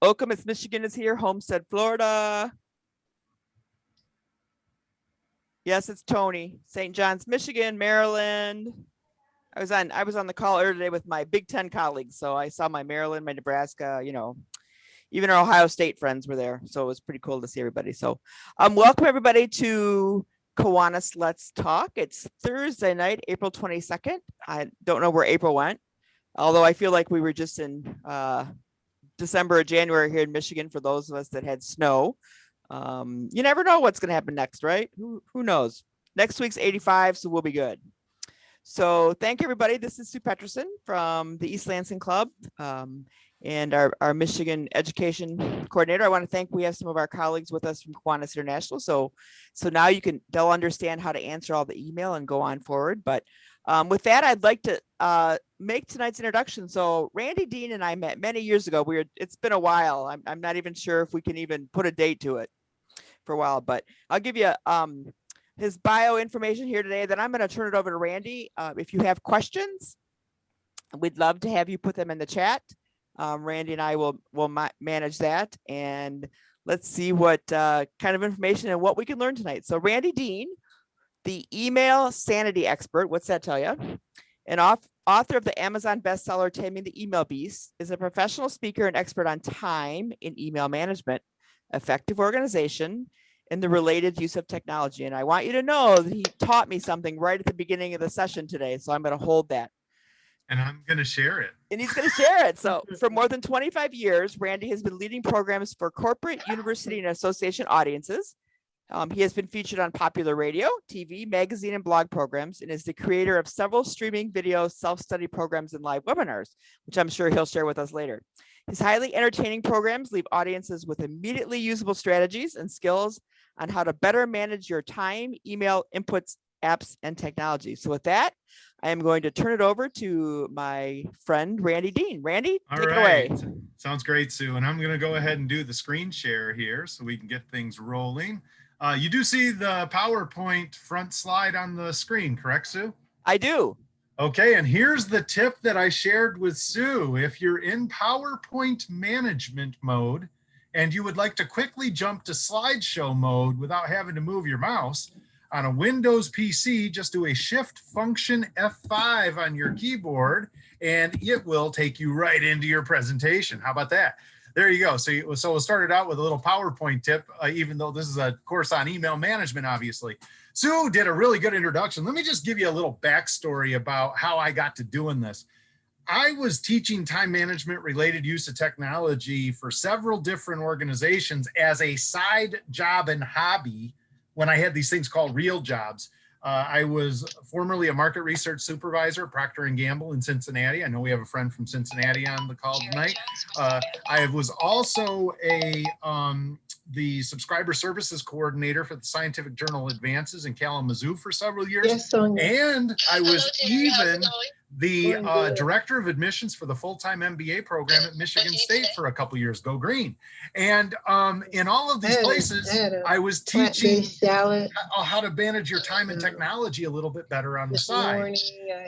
Okemos, Michigan is here. Homestead, Florida. Yes, it's Tony. St. John's, Michigan, Maryland. I was on the call earlier today with my Big Ten colleagues. So I saw my Maryland, my Nebraska, even our Ohio State friends were there. So it was pretty cool to see everybody. So welcome everybody to Kiwanis Let's Talk. It's Thursday night, April 22nd. I don't know where April went, although I feel like we were just in December or January here in Michigan for those of us that had snow. You never know what's going to happen next, right? Who knows? Next week's 85, so we'll be good. So thank you, everybody. This is Sue Peterson from the East Lansing Club and our Michigan Education Coordinator. I want to thank, we have some of our colleagues with us from Kiwanis International. So now they'll understand how to answer all the email and go on forward. But with that, I'd like to make tonight's introduction. So Randy Dean and I met many years ago. It's been a while. I'm not even sure if we can even put a date to it for a while, but I'll give you his bio information here today. Then I'm going to turn it over to Randy. If you have questions, we'd love to have you put them in the chat. Randy and I will manage that, and let's see what kind of information and what we can learn tonight. So Randy Dean, the email sanity expert, what's that tell you? An author of the Amazon bestseller Taming the Email Beast, is a professional speaker and expert on time in email management, effective organization, and the related use of technology. And I want you to know that he taught me something right at the beginning of the session today. So I'm going to hold that. And I'm going to share it. And he's going to share it. So for more than 25 years, Randy has been leading programs for corporate, university, and association audiences. He has been featured on popular radio, TV, magazine, and blog programs, and is the creator of several streaming video self-study programs and live webinars, which I'm sure he'll share with us later. His highly entertaining programs leave audiences with immediately usable strategies and skills on how to better manage your time, email, inputs, apps, and technology. So with that, I am going to turn it over to my friend, Randy Dean. Randy, take it away. Sounds great, Sue. And I'm going to go ahead and do the screen share here so we can get things rolling. You do see the PowerPoint front slide on the screen, correct, Sue? I do. Okay, and here's the tip that I shared with Sue. If you're in PowerPoint management mode and you would like to quickly jump to slideshow mode without having to move your mouse, on a Windows PC, just do a Shift Function F5 on your keyboard and it will take you right into your presentation. How about that? There you go. So we'll start it out with a little PowerPoint tip, even though this is a course on email management, obviously. Sue did a really good introduction. Let me just give you a little backstory about how I got to doing this. I was teaching time management related use of technology for several different organizations as a side job and hobby when I had these things called real jobs. I was formerly a market research supervisor at Procter & Gamble in Cincinnati. I know we have a friend from Cincinnati on the call tonight. I was also the subscriber services coordinator for the Scientific Journal Advances in Kalamazoo for several years. Yes, Sonia. And I was even the director of admissions for the full-time MBA program at Michigan State for a couple years. Go Green. And in all of these places, I was teaching how to manage your time and technology a little bit better on the side.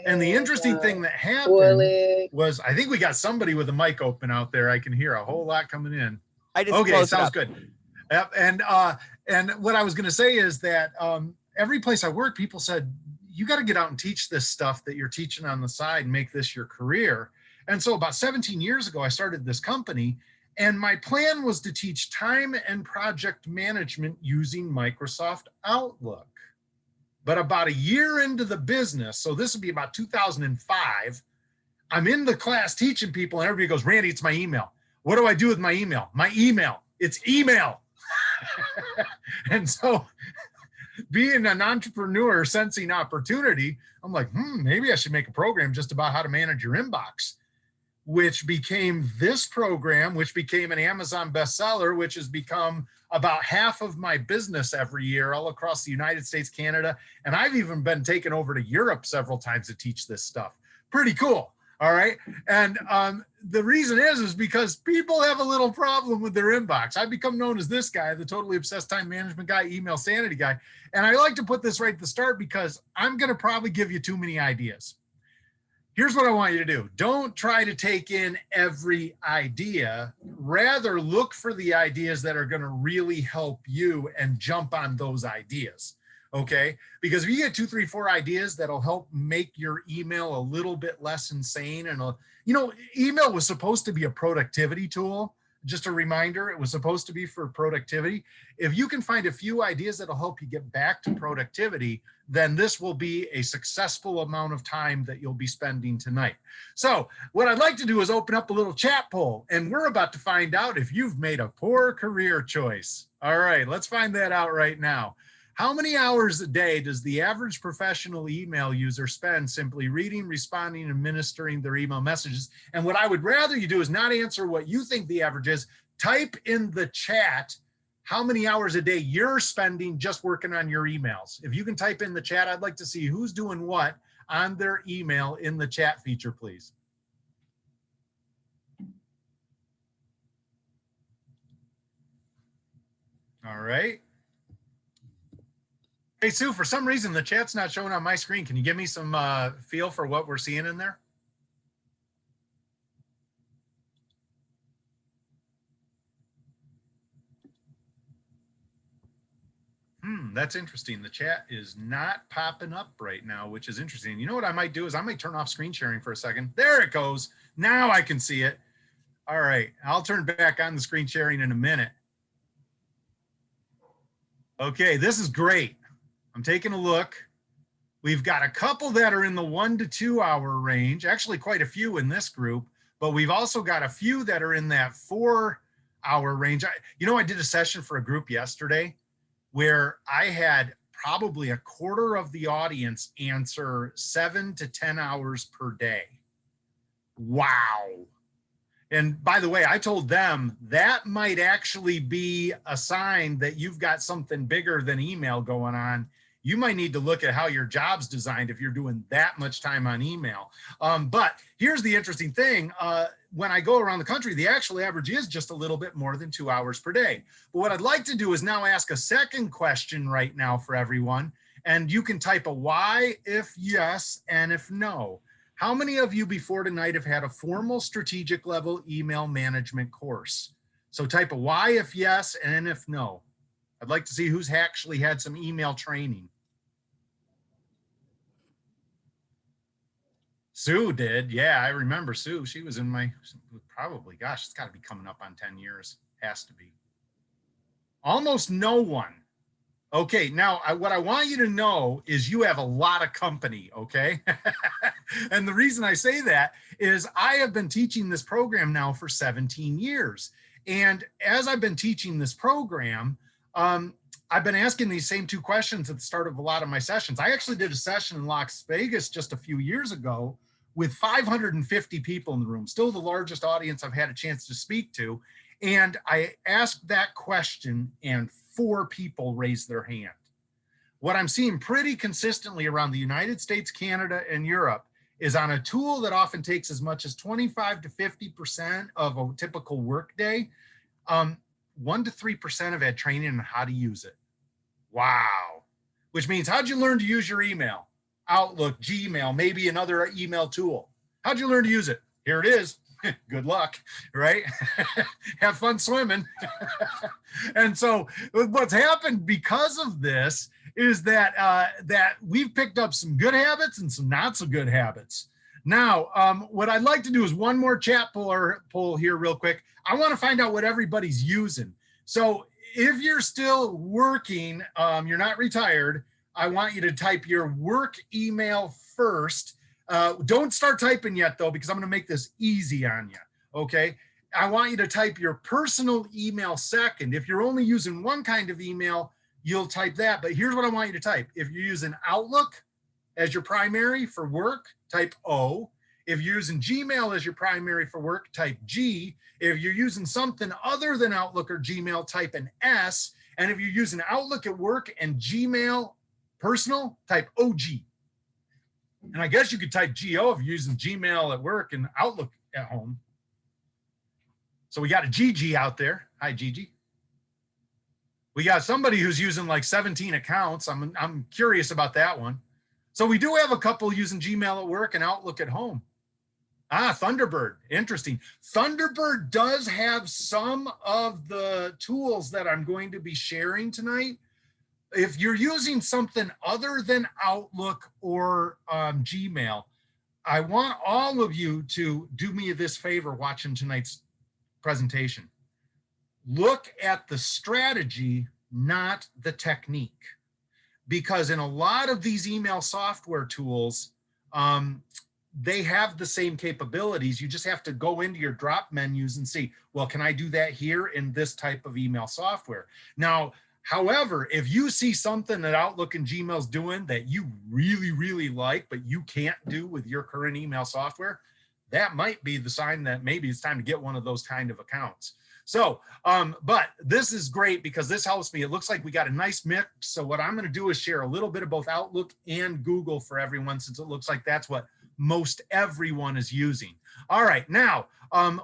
And the interesting thing that happened was, I think we got somebody with a mic open out there. I can hear a whole lot coming in. Okay, sounds good. Yep. And what I was going to say is that every place I work, people said, you got to get out and teach this stuff that you're teaching on the side and make this your career. And so about 17 years ago, I started this company, and my plan was to teach time and project management using Microsoft Outlook. But about a year into the business, so this would be about 2005, I'm in the class teaching people, and everybody goes, Randy, it's my email. What do I do with my email? My email, it's email. And so being an entrepreneur sensing opportunity, I'm like, maybe I should make a program just about how to manage your inbox, which became this program, which became an Amazon bestseller, which has become about half of my business every year all across the United States, Canada. And I've even been taken over to Europe several times to teach this stuff. Pretty cool. All right. And the reason is because people have a little problem with their inbox. I've become known as this guy, the totally obsessed time management guy, email sanity guy. And I like to put this right at the start because I'm going to probably give you too many ideas. Here's what I want you to do. Don't try to take in every idea. Rather, look for the ideas that are going to really help you and jump on those ideas. Okay? Because if you get 2, 3, 4 ideas that'll help make your email a little bit less insane, and email was supposed to be a productivity tool. Just a reminder, it was supposed to be for productivity. If you can find a few ideas that'll help you get back to productivity, then this will be a successful amount of time that you'll be spending tonight. So what I'd like to do is open up a little chat poll, and we're about to find out if you've made a poor career choice. All right, let's find that out right now. How many hours a day does the average professional email user spend simply reading, responding, and administering their email messages? And what I would rather you do is not answer what you think the average is. Type in the chat how many hours a day you're spending just working on your emails. If you can type in the chat, I'd like to see who's doing what on their email in the chat feature, please. All right. Hey, Sue, for some reason, the chat's not showing on my screen. Can you give me some feel for what we're seeing in there? That's interesting. The chat is not popping up right now, which is interesting. You know what I might do is I might turn off screen sharing for a second. There it goes. Now I can see it. All right. I'll turn back on the screen sharing in a minute. Okay, this is great. I'm taking a look. We've got a couple that are in the 1 to 2 hour range, actually quite a few in this group, but we've also got a few that are in that 4 hour range. I did a session for a group yesterday where I had probably a quarter of the audience answer 7 to 10 hours per day. Wow. And by the way, I told them that might actually be a sign that you've got something bigger than email going on. You might need to look at how your job's designed if you're doing that much time on email. But here's the interesting thing. When I go around the country, the actual average is just a little bit more than 2 hours per day. But what I'd like to do is now ask a second question right now for everyone. And you can type a Y if yes and if no. How many of you before tonight have had a formal strategic level email management course? So type a Y if yes and if no. I'd like to see who's actually had some email training. Sue did. Yeah, I remember Sue. She was in my, probably, gosh, it's got to be coming up on 10 years. Has to be. Almost no one. Okay, now what I want you to know is you have a lot of company, okay? And the reason I say that is I have been teaching this program now for 17 years. And as I've been teaching this program, I've been asking these same 2 questions at the start of a lot of my sessions. I actually did a session in Las Vegas just a few years ago with 550 people in the room, still the largest audience I've had a chance to speak to. And I asked that question and 4 people raised their hand. What I'm seeing pretty consistently around the United States, Canada, and Europe is on a tool that often takes as much as 25 to 50% of a typical workday. 1 to 3% have had training on how to use it. Wow. Which means, how'd you learn to use your email? Outlook, Gmail, maybe another email tool. How'd you learn to use it? Here it is. Good luck, right? Have fun swimming. And so what's happened because of this is that that we've picked up some good habits and some not so good habits. Now, what I'd like to do is one more chat poll here real quick. I want to find out what everybody's using. So if you're still working, you're not retired, I want you to type your work email first. Don't start typing yet though, because I'm going to make this easy on you. Okay. I want you to type your personal email second. If you're only using one kind of email, you'll type that. But here's what I want you to type. If you're using Outlook as your primary for work, type O. If you're using Gmail as your primary for work, type G. If you're using something other than Outlook or Gmail, type an S. And if you're using Outlook at work and Gmail personal, type OG. And I guess you could type GO if you're using Gmail at work and Outlook at home. So we got a GG out there. Hi, Gigi. We got somebody who's using like 17 accounts. I'm curious about that one. So we do have a couple using Gmail at work and Outlook at home. Ah, Thunderbird, interesting. Thunderbird does have some of the tools that I'm going to be sharing tonight. If you're using something other than Outlook or Gmail, I want all of you to do me this favor watching tonight's presentation. Look at the strategy, not the technique. Because in a lot of these email software tools, they have the same capabilities. You just have to go into your drop menus and see, well, can I do that here in this type of email software? Now, however, if you see something that Outlook and Gmail's doing that you really, really like, but you can't do with your current email software, that might be the sign that maybe it's time to get one of those kind of accounts. So, but this is great because this helps me. It looks like we got a nice mix. So what I'm going to do is share a little bit of both Outlook and Google for everyone, since it looks like that's what most everyone is using. All right, now,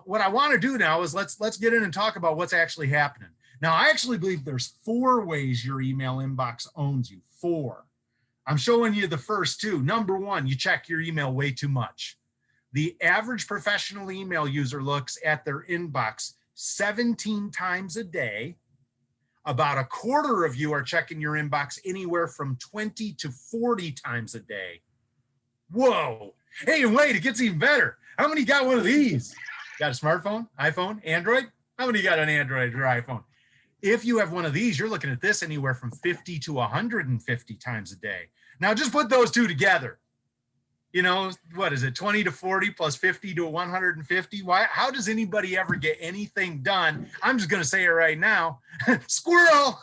what I want to do now is let's get in and talk about what's actually happening. Now, I actually believe there's 4 ways your email inbox owns you. 4. I'm showing you the first 2. Number 1, you check your email way too much. The average professional email user looks at their inbox 17 times a day. About a quarter of you are checking your inbox anywhere from 20 to 40 times a day. Whoa. Hey, and wait, it gets even better. How many got one of these? Got a smartphone, iPhone, Android? How many got an Android or iPhone? If you have one of these, you're looking at this anywhere from 50 to 150 times a day. Now just put those 2 together. You know, what is it, 20 to 40 plus 50 to 150? Why? How does anybody ever get anything done? I'm just going to say it right now. Squirrel.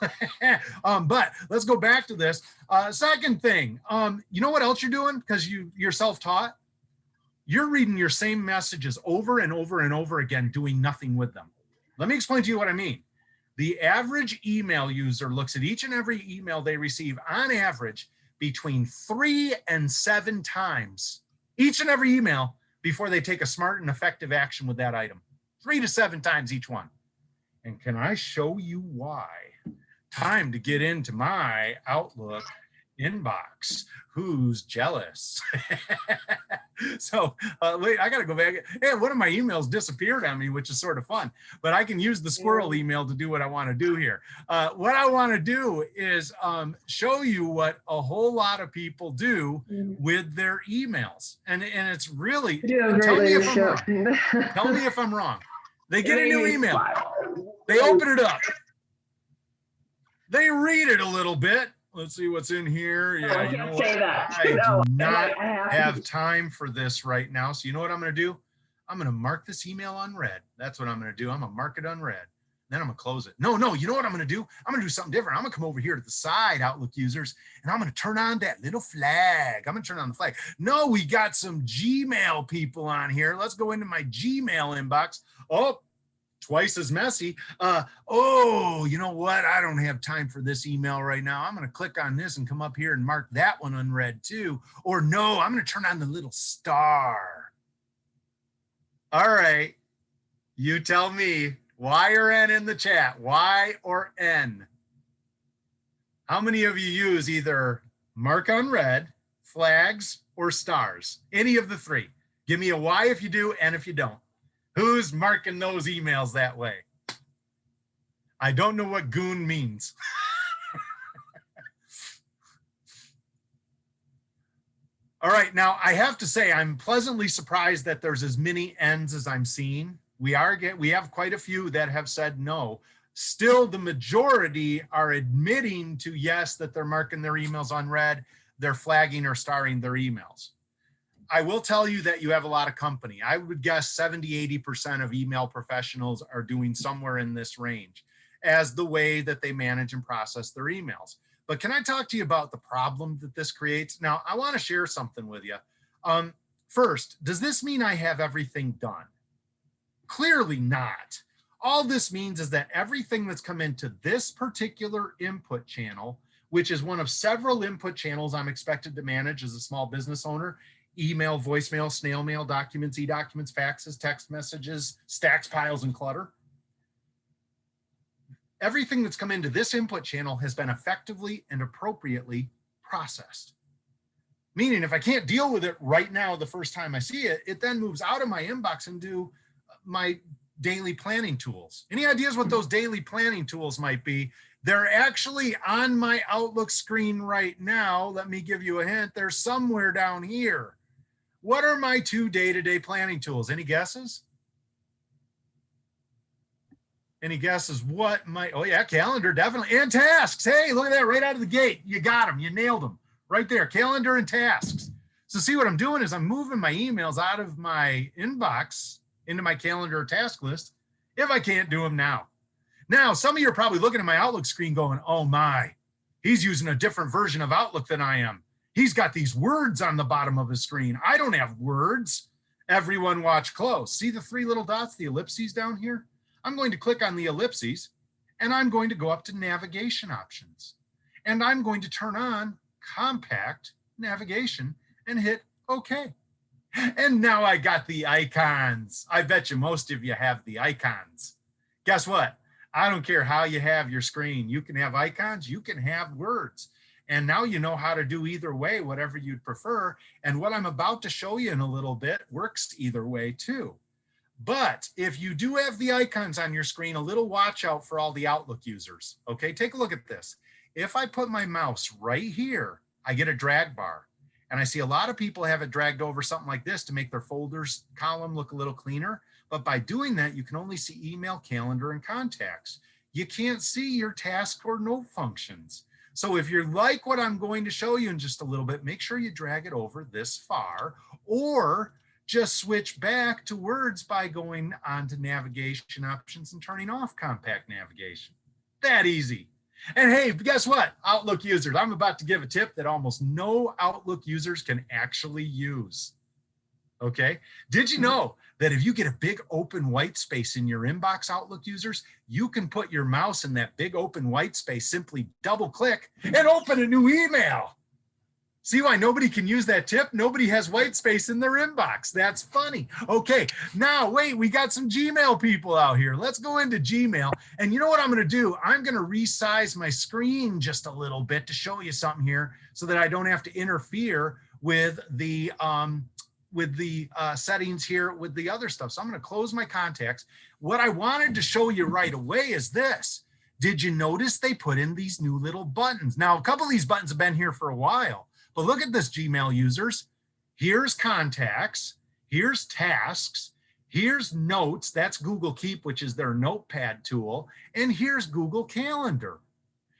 But let's go back to this. Second thing, you know what else you're doing? Because you're self-taught. You're reading your same messages over and over and over again, doing nothing with them. Let me explain to you what I mean. The average email user looks at each and every email they receive on average between 3 and 7 times each and every email before they take a smart and effective action with that item. 3 to 7 times each one. And can I show you why? Time to get into my Outlook inbox. Who's jealous? So wait, I got to go back. Hey, one of my emails disappeared on me, which is sort of fun, but I can use the squirrel email to do what I want to do here. What I want to do is show you what a whole lot of people do with their emails. And it's really, tell me if I'm wrong. Tell me if I'm wrong. They get a new email. They open it up. They read it a little bit. Let's see what's in here. Yeah, you know what? I do not have time for this right now. So you know what I'm going to do? I'm going to mark this email unread. That's what I'm going to do. I'm going to mark it unread. Then I'm going to close it. No, you know what I'm going to do? I'm going to do something different. I'm going to come over here to the side, Outlook users, and I'm going to turn on that little flag. I'm going to turn on the flag. No, we got some Gmail people on here. Let's go into my Gmail inbox. Oh, twice as messy. Oh, you know what? I don't have time for this email right now. I'm going to click on this and come up here and mark that one unread too. Or no, I'm going to turn on the little star. All right. You tell me, Y or N in the chat, Y or N. How many of you use either mark unread, flags, or stars? Any of the 3. Give me a Y if you do, N if you don't. Who's marking those emails that way? I don't know what goon means. All right, now I have to say I'm pleasantly surprised that there's as many N's as I'm seeing. We have quite a few that have said no. Still, the majority are admitting to yes, that they're marking their emails unread, they're flagging or starring their emails. I will tell you that you have a lot of company. I would guess 70, 80% of email professionals are doing somewhere in this range as the way that they manage and process their emails. But can I talk to you about the problem that this creates? Now, I want to share something with you. First, does this mean I have everything done? Clearly not. All this means is that everything that's come into this particular input channel, which is one of several input channels I'm expected to manage as a small business owner, email, voicemail, snail mail, documents, e-documents, faxes, text messages, stacks, piles, and clutter. Everything that's come into this input channel has been effectively and appropriately processed. Meaning if I can't deal with it right now, the first time I see it, it then moves out of my inbox into my daily planning tools. Any ideas what those daily planning tools might be? They're actually on my Outlook screen right now. Let me give you a hint. They're somewhere down here. What are my 2 day-to-day planning tools? Any guesses? Any guesses what might, oh yeah, calendar, definitely, and tasks. Hey, look at that right out of the gate. You got them, you nailed them right there, calendar and tasks. So see what I'm doing is I'm moving my emails out of my inbox into my calendar or task list if I can't do them now. Now, some of you are probably looking at my Outlook screen going, oh my, he's using a different version of Outlook than I am. He's got these words on the bottom of his screen. I don't have words. Everyone watch close. See the 3 little dots, the ellipses down here? I'm going to click on the ellipses and I'm going to go up to navigation options. And I'm going to turn on compact navigation and hit OK. And now I got the icons. I bet you most of you have the icons. Guess what? I don't care how you have your screen. You can have icons, you can have words. And now you know how to do either way, whatever you'd prefer. And what I'm about to show you in a little bit works either way too. But if you do have the icons on your screen, a little watch out for all the Outlook users. Okay, take a look at this. If I put my mouse right here, I get a drag bar. And I see a lot of people have it dragged over something like this to make their folders column look a little cleaner. But by doing that, you can only see email, calendar, and contacts. You can't see your task or note functions. So if you're like what I'm going to show you in just a little bit, make sure you drag it over this far, or just switch back to words by going on to navigation options and turning off compact navigation. That easy. And hey, guess what? Outlook users, I'm about to give a tip that almost no Outlook users can actually use. Okay. Did you know that if you get a big open white space in your inbox, Outlook users, you can put your mouse in that big open white space, simply double click and open a new email. See why nobody can use that tip? Nobody has white space in their inbox. That's funny. Okay, now wait, we got some Gmail people out here. Let's go into Gmail. And you know what I'm gonna do? I'm gonna resize my screen just a little bit to show you something here so that I don't have to interfere with the settings here with the other stuff. So I'm gonna close my contacts. What I wanted to show you right away is this. Did you notice they put in these new little buttons? Now, a couple of these buttons have been here for a while. But look at this, Gmail users. Here's contacts, here's tasks, here's notes, that's Google Keep, which is their notepad tool, and here's Google Calendar.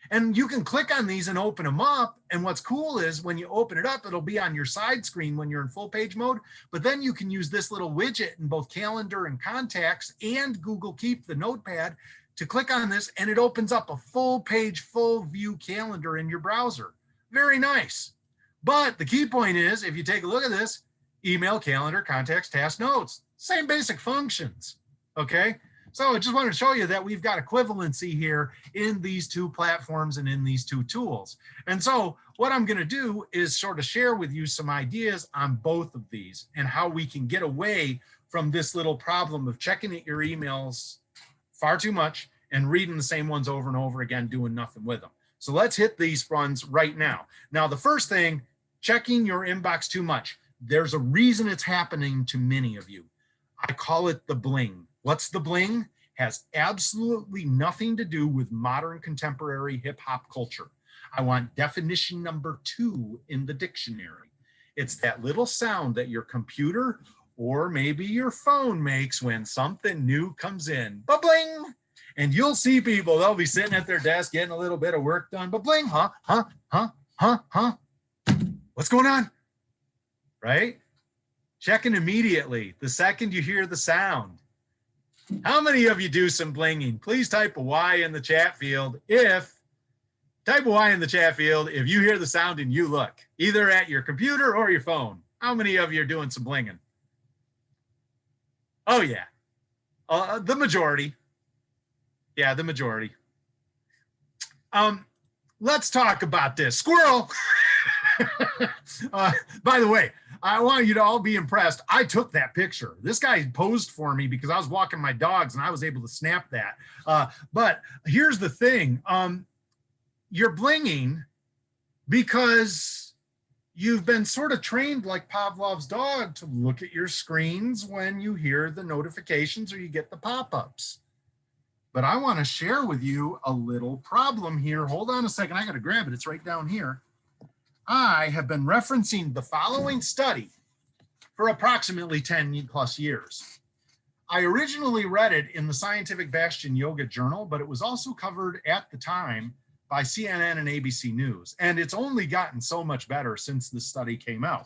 And you can click on these and open them up. And what's cool is when you open it up, it'll be on your side screen when you're in full page mode, but then you can use this little widget in both Calendar and Contacts and Google Keep, the notepad, to click on this, and it opens up a full page, full view calendar in your browser. Very nice. But the key point is, if you take a look at this, email, calendar, contacts, task, notes, same basic functions, okay? So I just wanted to show you that we've got equivalency here in these 2 platforms and in these 2 tools. And so what I'm gonna do is sort of share with you some ideas on both of these and how we can get away from this little problem of checking your emails far too much and reading the same ones over and over again, doing nothing with them. So let's hit these ones right now. Now, the first thing, checking your inbox too much. There's a reason it's happening to many of you. I call it the bling. What's the bling? Has absolutely nothing to do with modern contemporary hip hop culture. I want definition number 2 in the dictionary. It's that little sound that your computer or maybe your phone makes when something new comes in. Ba-bling! And you'll see people, they'll be sitting at their desk getting a little bit of work done. Ba-bling, huh? What's going on? Right? Checking immediately the second you hear the sound. How many of you do some blinging? Please type a Y in the chat field if you hear the sound and you look, either at your computer or your phone. How many of you are doing some blinging? Oh yeah, the majority. Yeah, the majority. Let's talk about this. Squirrel. By the way, I want you to all be impressed. I took that picture. This guy posed for me because I was walking my dogs and I was able to snap that. But here's the thing. You're blinging because You've been sort of trained like Pavlov's dog to look at your screens when you hear the notifications or you get the pop-ups. But I want to share with you a little problem here. Hold on a second. I got to grab it. It's right down here. I have been referencing the following study for approximately 10 plus years. I originally read it in the Scientific Bastion Yoga Journal, but it was also covered at the time by CNN and ABC News. And it's only gotten so much better since this study came out.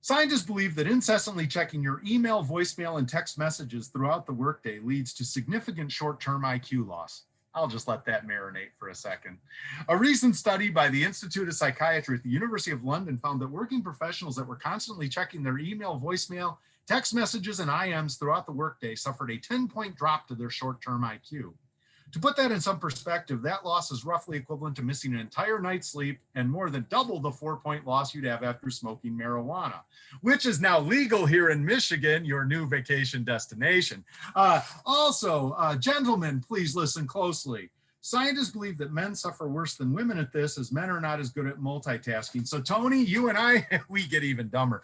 Scientists believe that incessantly checking your email, voicemail, and text messages throughout the workday leads to significant short-term IQ loss. I'll just let that marinate for a second. A recent study by the Institute of Psychiatry at the University of London found that working professionals that were constantly checking their email, voicemail, text messages, and IMs throughout the workday suffered a 10-point drop to their short-term IQ. To put that in some perspective, that loss is roughly equivalent to missing an entire night's sleep and more than double the 4-point loss you'd have after smoking marijuana, which is now legal here in Michigan, your new vacation destination. Gentlemen, please listen closely. Scientists believe that men suffer worse than women at this, as men are not as good at multitasking. So Tony, you and I, we get even dumber.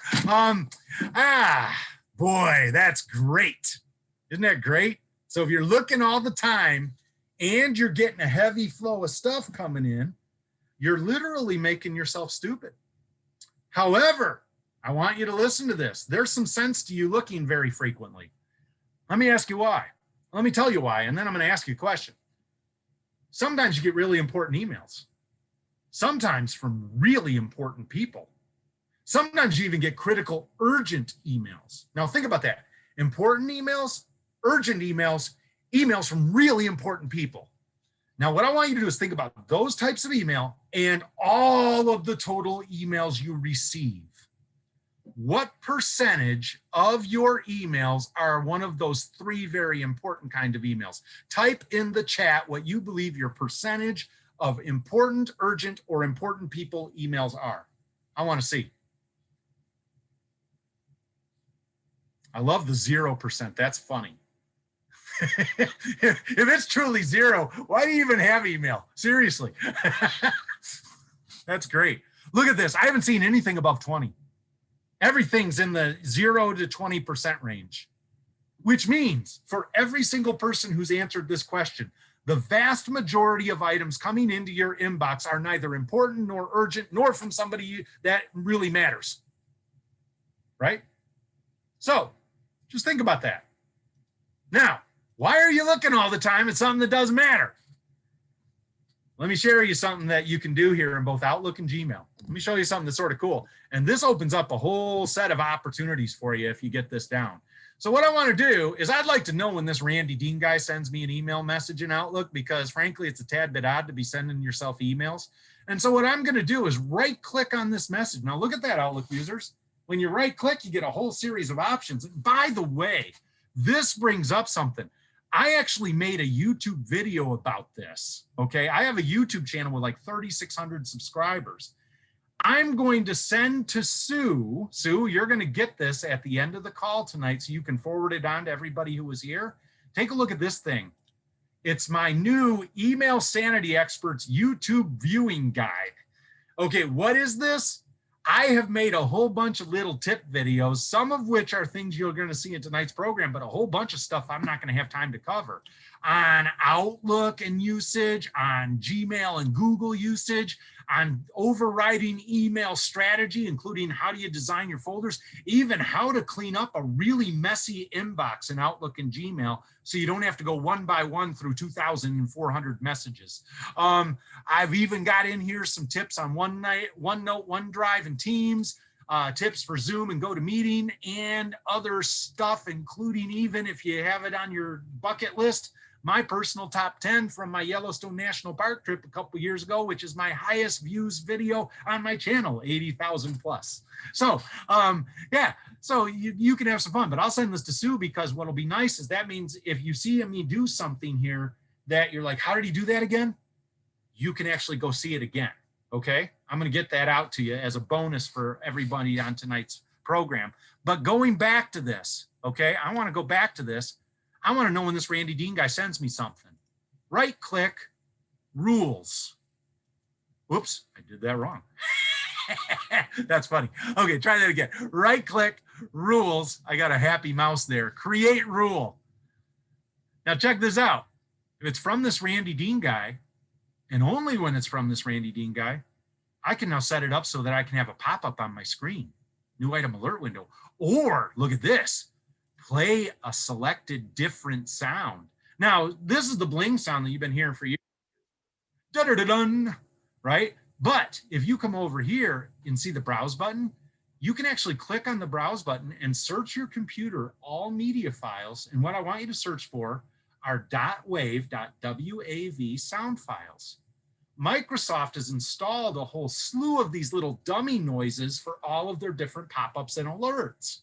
Boy, that's great. Isn't that great? So if you're looking all the time and you're getting a heavy flow of stuff coming in, you're literally making yourself stupid. However, I want you to listen to this. There's some sense to you looking very frequently. Let me ask you why. Let me tell you why, and then I'm going to ask you a question. Sometimes you get really important emails. Sometimes from really important people. Sometimes you even get critical, urgent emails. Now think about that. Important emails, urgent emails, emails from really important people. Now, what I want you to do is think about those types of email and all of the total emails you receive. What percentage of your emails are one of those three very important kind of emails? Type in the chat what you believe your percentage of important, urgent, or important people emails are. I want to see. I love the 0%. That's funny. If it's truly zero, why do you even have email? Seriously. That's great. Look at this. I haven't seen anything above 20. Everything's in the 0 to 20% range, which means for every single person who's answered this question, the vast majority of items coming into your inbox are neither important nor urgent, nor from somebody that really matters. Right? So just think about that. Now, why are you looking all the time at something that doesn't matter? Let me share you something that you can do here in both Outlook and Gmail. Let me show you something that's sort of cool. And this opens up a whole set of opportunities for you if you get this down. So what I want to do is I'd like to know when this Randy Dean guy sends me an email message in Outlook, because frankly, it's a tad bit odd to be sending yourself emails. And so what I'm going to do is right click on this message. Now look at that, Outlook users. When you right click, you get a whole series of options. And by the way, this brings up something. I actually made a YouTube video about this, okay? I have a YouTube channel with like 3,600 subscribers. I'm going to send to Sue. Sue, you're going to get this at the end of the call tonight so you can forward it on to everybody who was here. Take a look at this thing. It's my new Email Sanity Experts YouTube viewing guide. Okay, what is this? I have made a whole bunch of little tip videos, some of which are things you're going to see in tonight's program, but a whole bunch of stuff I'm not going to have time to cover on Outlook and usage, on Gmail and Google usage, on overriding email strategy, including how do you design your folders, even how to clean up a really messy inbox in Outlook and Gmail so you don't have to go one by one through 2,400 messages. I've even got in here some tips on OneNote, OneDrive, and Teams, tips for Zoom and GoToMeeting, and other stuff, including, even if you have it on your bucket list, my personal top 10 from my Yellowstone National Park trip a couple years ago, which is my highest views video on my channel, 80,000 plus. So yeah, so you can have some fun, but I'll send this to Sue, because what'll be nice is that means if you see me do something here that you're like, how did he do that again? You can actually go see it again. Okay, I'm going to get that out to you as a bonus for everybody on tonight's program. But going back to this, okay, I want to go back to this. I want to know when this Randy Dean guy sends me something. Right click, rules. Whoops, I did that wrong. That's funny. Okay, try that again. Right click, rules. I got a happy mouse there. Create rule. Now check this out. If it's from this Randy Dean guy, and only when it's from this Randy Dean guy, I can now set it up so that I can have a pop-up on my screen. New item alert window. Or look at this. Play a selected different sound. Now, this is the bling sound that you've been hearing for years. Dun-dun-dun-dun, right? But if you come over here and see the browse button, you can actually click on the browse button and search your computer all media files. And what I want you to search for are .wave sound files. Microsoft has installed a whole slew of these little dummy noises for all of their different pop-ups and alerts.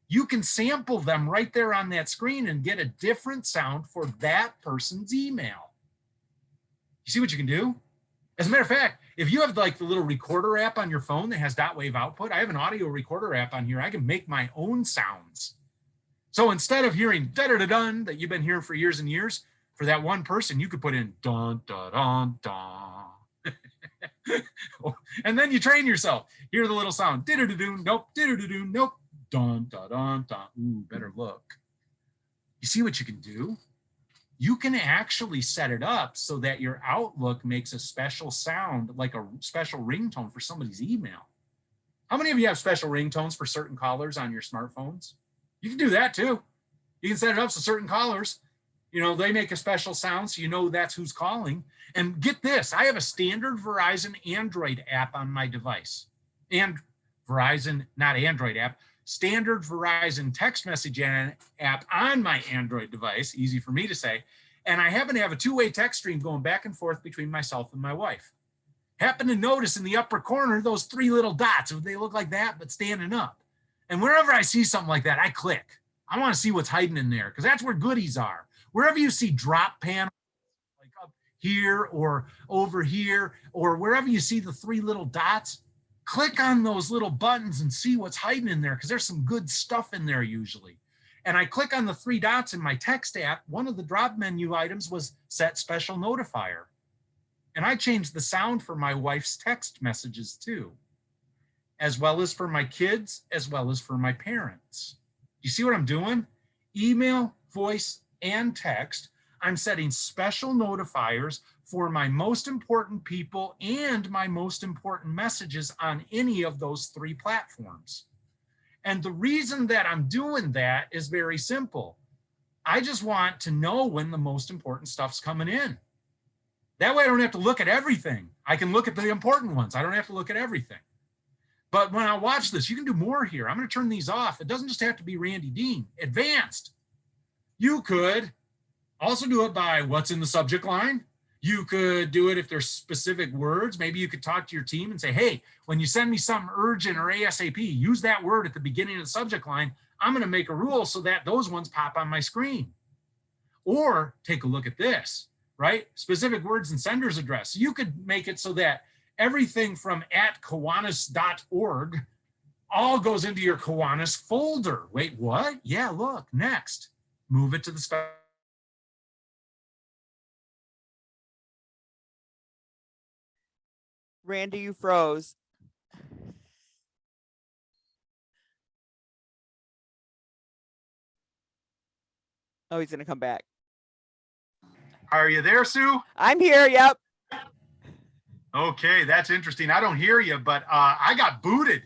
You can sample them right there on that screen and get a different sound for that person's email. You see what you can do? As a matter of fact, if you have like the little recorder app on your phone that has .wave output, I have an audio recorder app on here. I can make my own sounds. So instead of hearing da-da-da-dun that you've been hearing for years and years, for that one person, you could put in dun, dun, dun, dun. And then you train yourself. Hear the little sound. Diddle-doo, nope, diddle-doo, nope. Dun, dun, dun, dun. Ooh, better look. You see what you can do? You can actually set it up so that your Outlook makes a special sound, like a special ringtone for somebody's email. How many of you have special ringtones for certain callers on your smartphones? You can do that too. You can set it up so certain callers, you know, they make a special sound so you know that's who's calling. And get this, I have a standard Verizon Android app on my device. And Verizon, not Android app, standard Verizon text message app on my Android device, easy for me to say. And I happen to have a two-way text stream going back and forth between myself and my wife. Happen to notice in the upper corner, those three little dots, they look like that, but standing up. And wherever I see something like that, I click. I want to see what's hiding in there because that's where goodies are. Wherever you see drop panels, like up here or over here, or wherever you see the three little dots, click on those little buttons and see what's hiding in there because there's some good stuff in there usually. And I click on the three dots in my text app. One of the drop menu items was set special notifier. And I changed the sound for my wife's text messages too, as well as for my kids, as well as for my parents. You see what I'm doing? Email, voice, and text. I'm setting special notifiers for my most important people and my most important messages on any of those three platforms. And the reason that I'm doing that is very simple. I just want to know when the most important stuff's coming in. That way I don't have to look at everything. I can look at the important ones. I don't have to look at everything. But when I watch this, you can do more here. I'm going to turn these off. It doesn't just have to be Randy Dean. Advanced. You could also do it by what's in the subject line. You could do it if there's specific words. Maybe you could talk to your team and say, hey, when you send me something urgent or ASAP, use that word at the beginning of the subject line. I'm going to make a rule so that those ones pop on my screen. Or take a look at this, right? Specific words and sender's address. You could make it so that everything from @Kiwanis.org all goes into your Kiwanis folder. Wait, what? Yeah, look, next. Move it to the Randy, you froze. Oh, he's going to come back. Are you there, Sue? I'm here. Yep. Okay, that's interesting. I don't hear you, but I got booted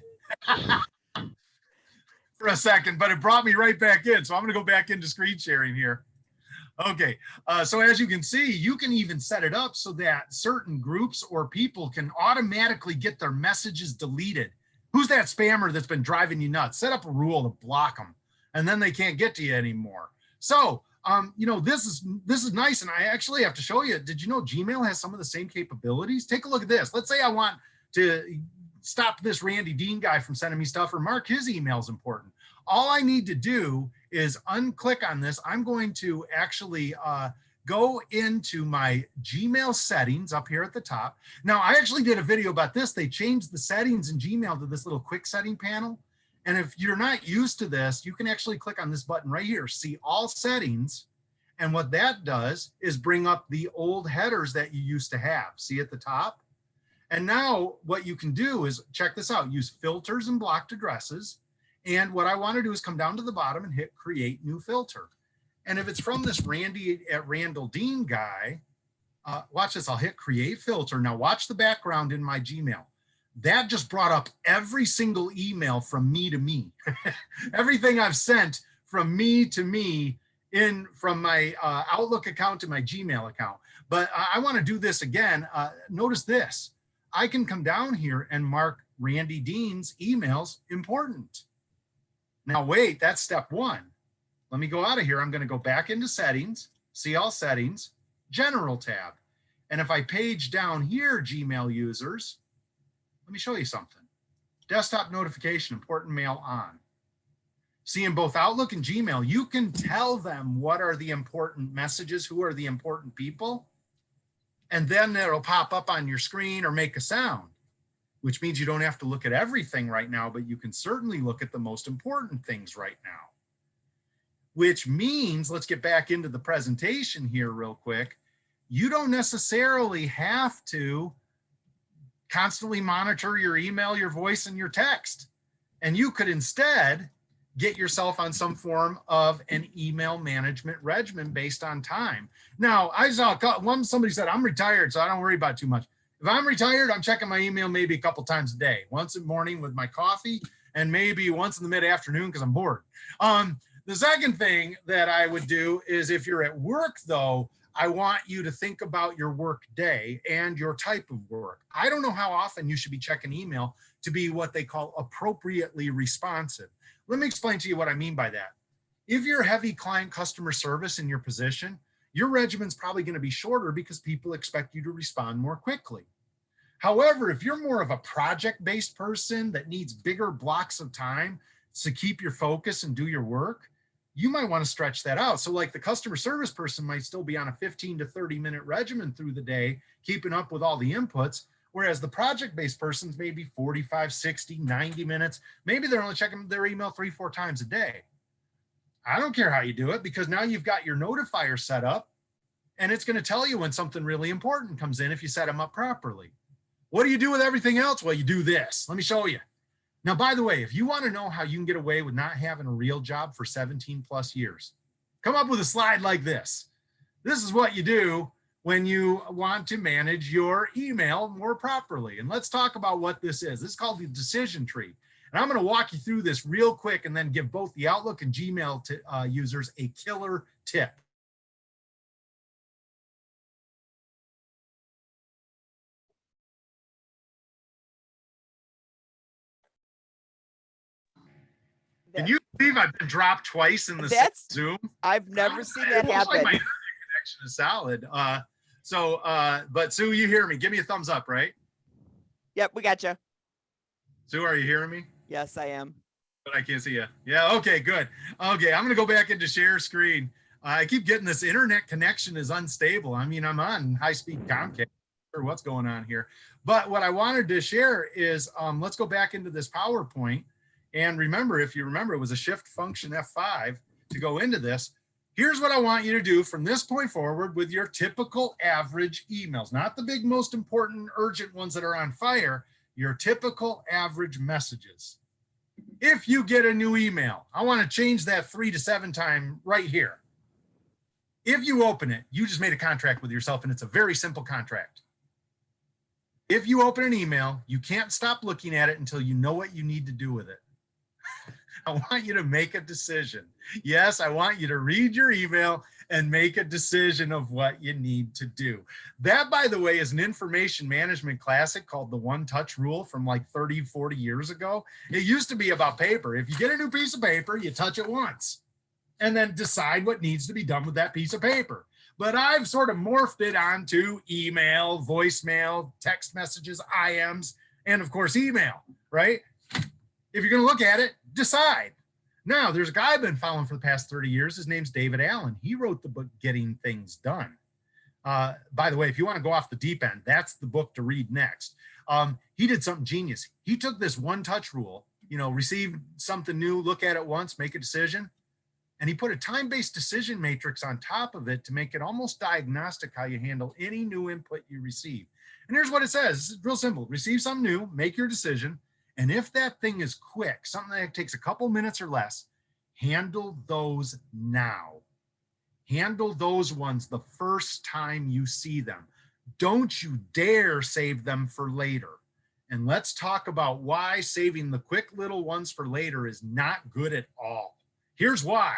for a second, but it brought me right back in. So I'm going to go back into screen sharing here. Okay, so as you can see, you can even set it up so that certain groups or people can automatically get their messages deleted. Who's that spammer that's been driving you nuts? Set up a rule to block them, and then they can't get to you anymore. So, you know, this is nice, and I actually have to show you. Did you know Gmail has some of the same capabilities? Take a look at this. Let's say I want to stop this Randy Dean guy from sending me stuff or mark his emails important. All I need to do is unclick on this. I'm going to actually go into my Gmail settings up here at the top. Now, I actually did a video about this. They changed the settings in Gmail to this little quick setting panel. And if you're not used to this, you can actually click on this button right here, see all settings. And what that does is bring up the old headers that you used to have. See at the top? And now what you can do is, check this out, use filters and blocked addresses. And what I want to do is come down to the bottom and hit create new filter. And if it's from this Randy at Randall Dean guy, watch this, I'll hit create filter. Now watch the background in my Gmail. That just brought up every single email from me to me. Everything I've sent from me to me from my Outlook account to my Gmail account. But I want to do this again. Notice this. I can come down here and mark Randy Dean's emails important. Now wait, that's step one. Let me go out of here. I'm going to go back into settings, see all settings, general tab. And if I page down here, Gmail users, let me show you something. Desktop notification, important mail on. See, in both Outlook and Gmail, you can tell them what are the important messages, who are the important people, and then it'll pop up on your screen or make a sound, which means you don't have to look at everything right now, but you can certainly look at the most important things right now. Which means, let's get back into the presentation here real quick. You don't necessarily have to constantly monitor your email, your voice, and your text. And you could instead get yourself on some form of an email management regimen based on time. Now, I saw somebody said, I'm retired, so I don't worry about it too much. If I'm retired, I'm checking my email maybe a couple times a day, once in the morning with my coffee, and maybe once in the mid-afternoon because I'm bored. The second thing that I would do is, if you're at work though, I want you to think about your work day and your type of work. I don't know how often you should be checking email to be what they call appropriately responsive. Let me explain to you what I mean by that. If you're heavy client customer service in your position, your regimen's probably going to be shorter because people expect you to respond more quickly. However, if you're more of a project-based person that needs bigger blocks of time to keep your focus and do your work, you might want to stretch that out. So like the customer service person might still be on a 15 to 30 minute regimen through the day, keeping up with all the inputs, whereas the project-based person's maybe 45, 60, 90 minutes. Maybe they're only checking their email 3-4 times a day. I don't care how you do it, because now you've got your notifier set up and it's going to tell you when something really important comes in if you set them up properly. What do you do with everything else? Well, you do this. Let me show you. Now, by the way, if you want to know how you can get away with not having a real job for 17 plus years, come up with a slide like this. This is what you do when you want to manage your email more properly. And let's talk about what this is. This is called the decision tree. And I'm going to walk you through this real quick and then give both the Outlook and Gmail users a killer tip. Can you believe I've been dropped twice in the Zoom? I've never seen that happen. Like my internet connection is solid. But Sue, you hear me? Give me a thumbs up, right? Yep, we got you. Sue, are you hearing me? Yes, I am. But I can't see you. Yeah, okay, good. Okay, I'm gonna go back into share screen. I keep getting this internet connection is unstable. I mean, I'm on high-speed Comcast, or what's going on here. But what I wanted to share is, let's go back into this PowerPoint. And remember, if you remember, it was a shift function F5 to go into this. Here's what I want you to do from this point forward with your typical average emails, not the big, most important, urgent ones that are on fire, your typical average messages. If you get a new email, I want to change that 3 to 7 time right here. If you open it, you just made a contract with yourself, and it's a very simple contract. If you open an email, you can't stop looking at it until you know what you need to do with it. I want you to make a decision. Yes, I want you to read your email and make a decision of what you need to do. That, by the way, is an information management classic called the One Touch Rule from like 30, 40 years ago. It used to be about paper. If you get a new piece of paper, you touch it once and then decide what needs to be done with that piece of paper. But I've sort of morphed it onto email, voicemail, text messages, IMs, and of course, email, right? If you're going to look at it, decide. Now, there's a guy I've been following for the past 30 years. His name's David Allen. He wrote the book, Getting Things Done. By the way, if you want to go off the deep end, that's the book to read next. He did something genius. He took this one touch rule, receive something new, look at it once, make a decision, And he put a time-based decision matrix on top of it to make it almost diagnostic how you handle any new input you receive. And here's what it says. It's real simple. Receive something new, make your decision. And if that thing is quick, something that takes a couple minutes or less, handle those now. Handle those ones the first time you see them. Don't you dare save them for later. And let's talk about why saving the quick little ones for later is not good at all. Here's why.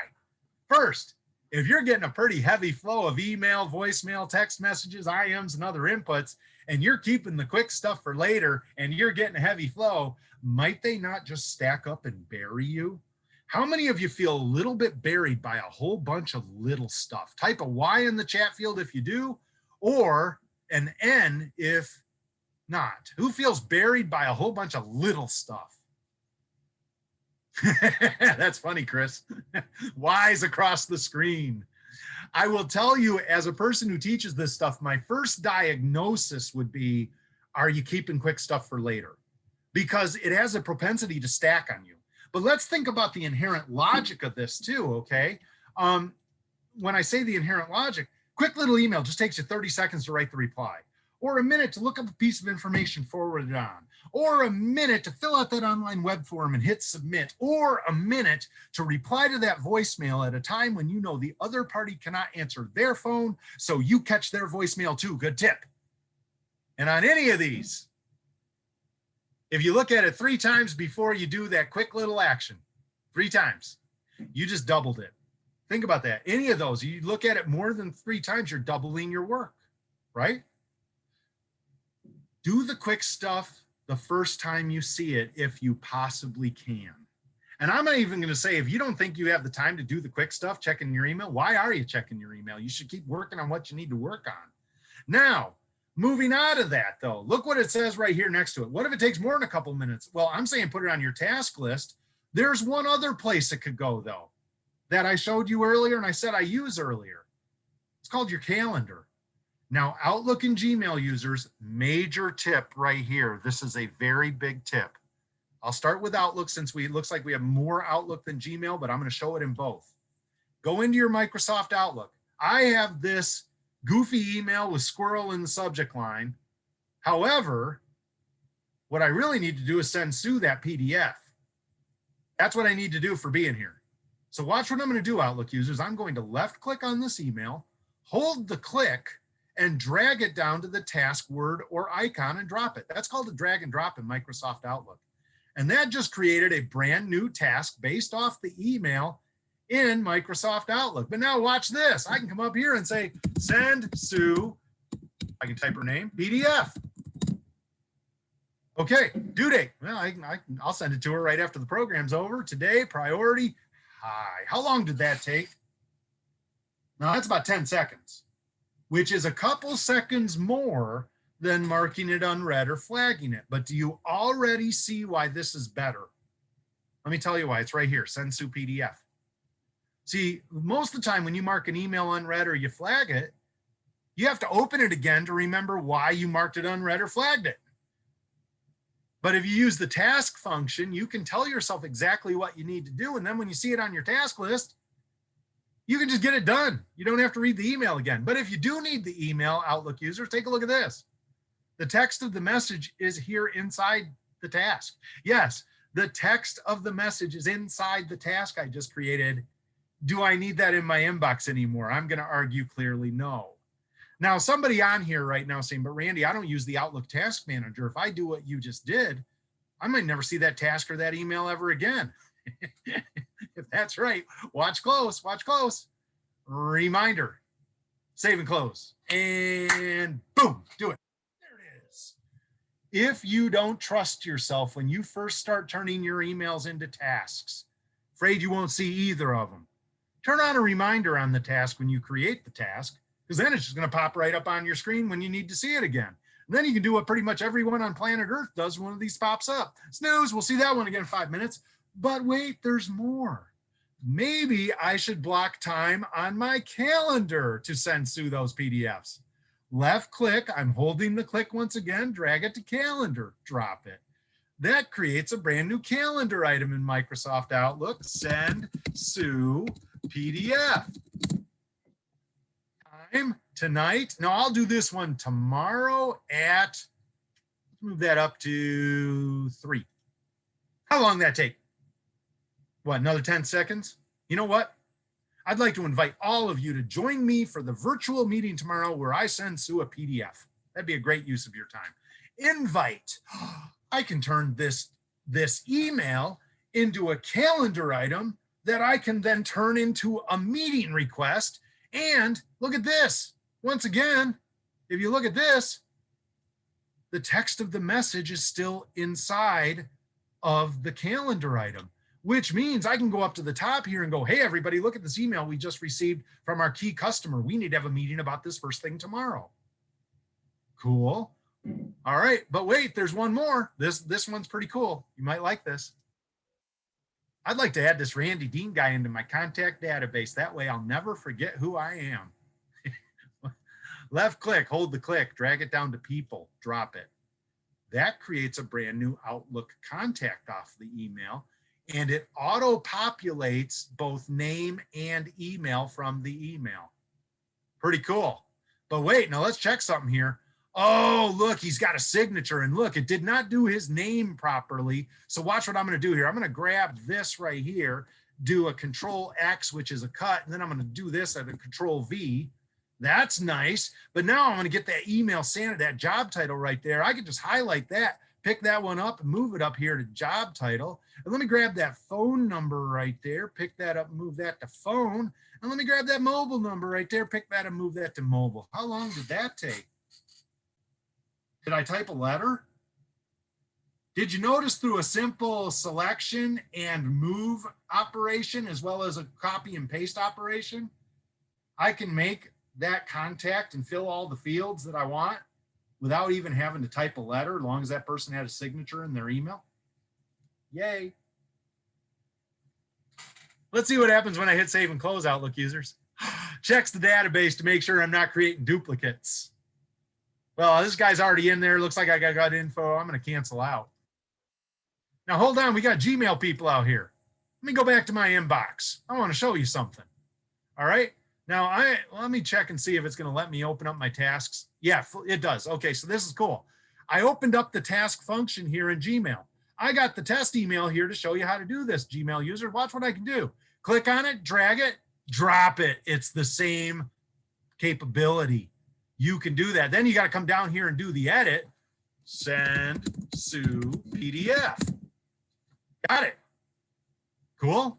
First, if you're getting a pretty heavy flow of email, voicemail, text messages, IMs, and other inputs, and you're keeping the quick stuff for later and you're getting a heavy flow, might they not just stack up and bury you? How many of you feel a little bit buried by a whole bunch of little stuff? Type a Y in the chat field if you do, or an N if not. Who feels buried by a whole bunch of little stuff? That's funny, Chris. Y's across the screen. I will tell you, as a person who teaches this stuff, my first diagnosis would be, are you keeping quick stuff for later? Because it has a propensity to stack on you. But let's think about the inherent logic of this too, okay? When I say the inherent logic, quick little email just takes you 30 seconds to write the reply, or a minute to look up a piece of information forwarded on, or a minute to fill out that online web form and hit submit, or a minute to reply to that voicemail at a time when you know the other party cannot answer their phone, so you catch their voicemail too. Good tip. And on any of these, if you look at it 3 times before you do that quick little action, 3 times, you just doubled it. Think about that. Any of those, you look at it more than 3 times, you're doubling your work, right? Do the quick stuff the first time you see it if you possibly can. And I'm not even going to say, if you don't think you have the time to do the quick stuff, checking your email, why are you checking your email? You should keep working on what you need to work on. Now, moving out of that though, look what it says right here next to it. What if it takes more than a couple minutes? Well, I'm saying put it on your task list. There's one other place it could go though, that I showed you earlier and I said I use earlier. It's called your calendar. Now, Outlook and Gmail users, major tip right here. This is a very big tip. I'll start with Outlook since it looks like we have more Outlook than Gmail, but I'm going to show it in both. Go into your Microsoft Outlook. I have this goofy email with squirrel in the subject line. However, what I really need to do is send Sue that PDF. That's what I need to do for being here. So watch what I'm going to do, Outlook users. I'm going to left click on this email, hold the click, and drag it down to the task word or icon and drop it. That's called a drag and drop in Microsoft Outlook. And that just created a brand new task based off the email in Microsoft Outlook. But now watch this. I can come up here and say, send Sue, I can type her name, PDF. Okay, due date. Well, I'll send it to her right after the program's over. Today, priority, high. How long did that take? Now that's about 10 seconds, which is a couple seconds more than marking it unread or flagging it. But do you already see why this is better? Let me tell you why. It's right here, send Sue PDF. See, most of the time when you mark an email unread or you flag it, you have to open it again to remember why you marked it unread or flagged it. But if you use the task function, you can tell yourself exactly what you need to do. And then when you see it on your task list, you can just get it done. You don't have to read the email again. But if you do need the email, Outlook users, take a look at this. The text of the message is here inside the task. Yes, the text of the message is inside the task I just created. Do I need that in my inbox anymore? I'm going to argue clearly no. Now, somebody on here right now saying, but Randy, I don't use the Outlook Task Manager. If I do what you just did, I might never see that task or that email ever again. If that's right, watch close, watch close. Reminder, save and close, and boom, do it. There it is. If you don't trust yourself when you first start turning your emails into tasks, afraid you won't see either of them, turn on a reminder on the task when you create the task, because then it's just going to pop right up on your screen when you need to see it again. And then you can do what pretty much everyone on planet Earth does when one of these pops up. Snooze, we'll see that one again in 5 minutes. But wait, there's more. Maybe I should block time on my calendar to send Sue those PDFs. Left click, I'm holding the click once again, drag it to calendar, drop it. That creates a brand new calendar item in Microsoft Outlook. Send Sue PDF. Time tonight. No, I'll do this one tomorrow at, let's move that up to 3. How long that take? What, another 10 seconds? You know what? I'd like to invite all of you to join me for the virtual meeting tomorrow where I send Sue a PDF. That'd be a great use of your time. Invite. I can turn this email into a calendar item that I can then turn into a meeting request. And look at this. Once again, if you look at this, the text of the message is still inside of the calendar item, which means I can go up to the top here and go, hey, everybody, look at this email we just received from our key customer. We need to have a meeting about this first thing tomorrow. Cool. All right, but wait, there's one more. This one's pretty cool. You might like this. I'd like to add this Randy Dean guy into my contact database. That way I'll never forget who I am. Left click, hold the click, drag it down to people, drop it. That creates a brand new Outlook contact off the email, and it auto-populates both name and email from the email. Pretty cool. But wait, now let's check something here. Oh, look, he's got a signature, and look, it did not do his name properly. So watch what I'm going to do here. I'm going to grab this right here, do a Control X, which is a cut, and then I'm going to do this at a Control V. That's nice. But now I'm going to get that email Santa, that job title right there. I can just highlight that, pick that one up, and move it up here to job title. And let me grab that phone number right there, pick that up, move that to phone. And let me grab that mobile number right there, pick that and move that to mobile. How long did that take? Did I type a letter? Did you notice through a simple selection and move operation, as well as a copy and paste operation, I can make that contact and fill all the fields that I want without even having to type a letter, as long as that person had a signature in their email? Yay. Let's see what happens when I hit save and close, Outlook users. Checks the database to make sure I'm not creating duplicates. Well, this guy's already in there. Looks like I got info. I'm going to cancel out. Now, hold on. We got Gmail people out here. Let me go back to my inbox. I want to show you something. All right. Now, let me check and see if it's going to let me open up my tasks. Yeah, it does. Okay, so this is cool. I opened up the task function here in Gmail. I got the test email here to show you how to do this, Gmail user. Watch what I can do. Click on it, drag it, drop it. It's the same capability. You can do that. Then you got to come down here and do the edit. Send Sue PDF. Got it. Cool.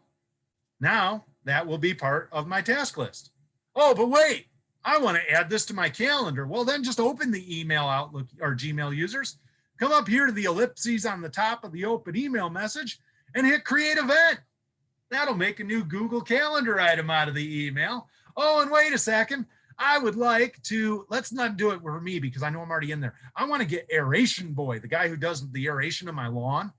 Now that will be part of my task list. Oh, but wait, I want to add this to my calendar. Well, then just open the email Outlook or Gmail users. Come up here to the ellipses on the top of the open email message and hit create event. That'll make a new Google Calendar item out of the email. Oh, and wait a second. I would like to, let's not do it for me because I know I'm already in there. I want to get Aeration Boy, the guy who does the aeration of my lawn.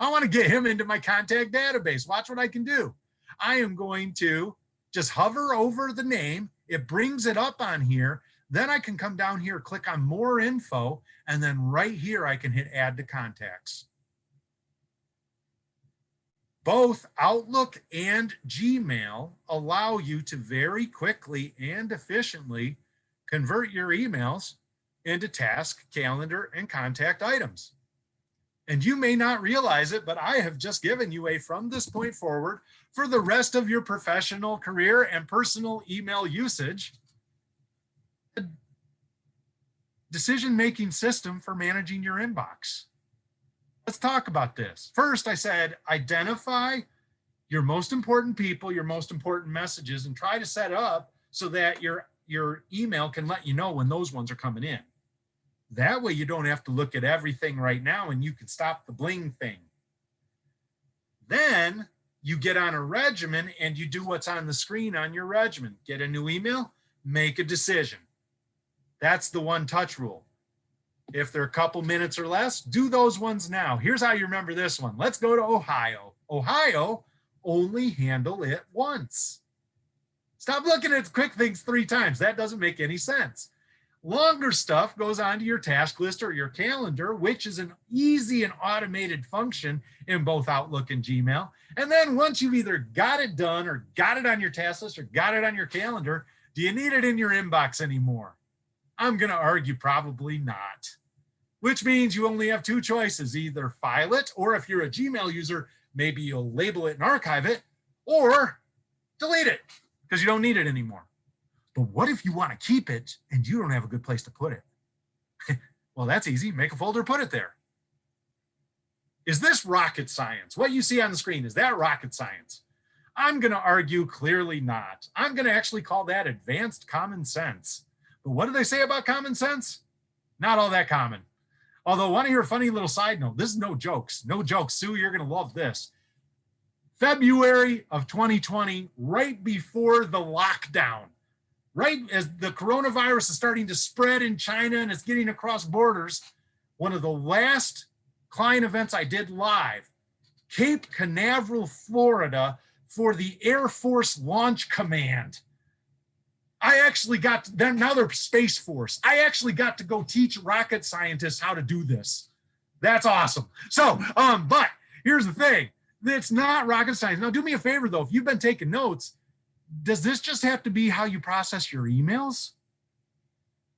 I want to get him into my contact database. Watch what I can do. I am going to just hover over the name. It brings it up on here. Then I can come down here, click on more info, and then right here I can hit add to contacts. Both Outlook and Gmail allow you to very quickly and efficiently convert your emails into task, calendar, and contact items. And you may not realize it, but I have just given you a from this point forward for the rest of your professional career and personal email usage, a decision-making system for managing your inbox. Let's talk about this. First, I said, identify your most important people, your most important messages, and try to set up so that your email can let you know when those ones are coming in. That way you don't have to look at everything right now and you can stop the bling thing. Then you get on a regimen and you do what's on the screen on your regimen. Get a new email, make a decision. That's the one touch rule. If they're a couple minutes or less, do those ones now. Here's how you remember this one. Let's go to Ohio. Ohio, only handle it once. Stop looking at quick things 3 times. That doesn't make any sense. Longer stuff goes onto your task list or your calendar, which is an easy and automated function in both Outlook and Gmail. And then once you've either got it done or got it on your task list or got it on your calendar, do you need it in your inbox anymore? I'm going to argue probably not, which means you only have two choices: either file it, or if you're a Gmail user, maybe you'll label it and archive it, or delete it because you don't need it anymore. But what if you want to keep it and you don't have a good place to put it? Well, that's easy. Make a folder, put it there. Is this rocket science? What you see on the screen, is that rocket science? I'm going to argue clearly not. I'm going to actually call that advanced common sense. But what do they say about common sense? Not all that common. Although, want to hear a funny little side note? This is no jokes. No jokes. Sue, you're going to love this. February of 2020, right before the lockdown, right as the coronavirus is starting to spread in China and it's getting across borders, one of the last client events I did live, Cape Canaveral, Florida, for the Air Force Launch Command. I actually got to, now they're Space Force. I actually got to go teach rocket scientists how to do this. That's awesome. So, but here's the thing. It's not rocket science. Now, do me a favor, though. If you've been taking notes, does this just have to be how you process your emails?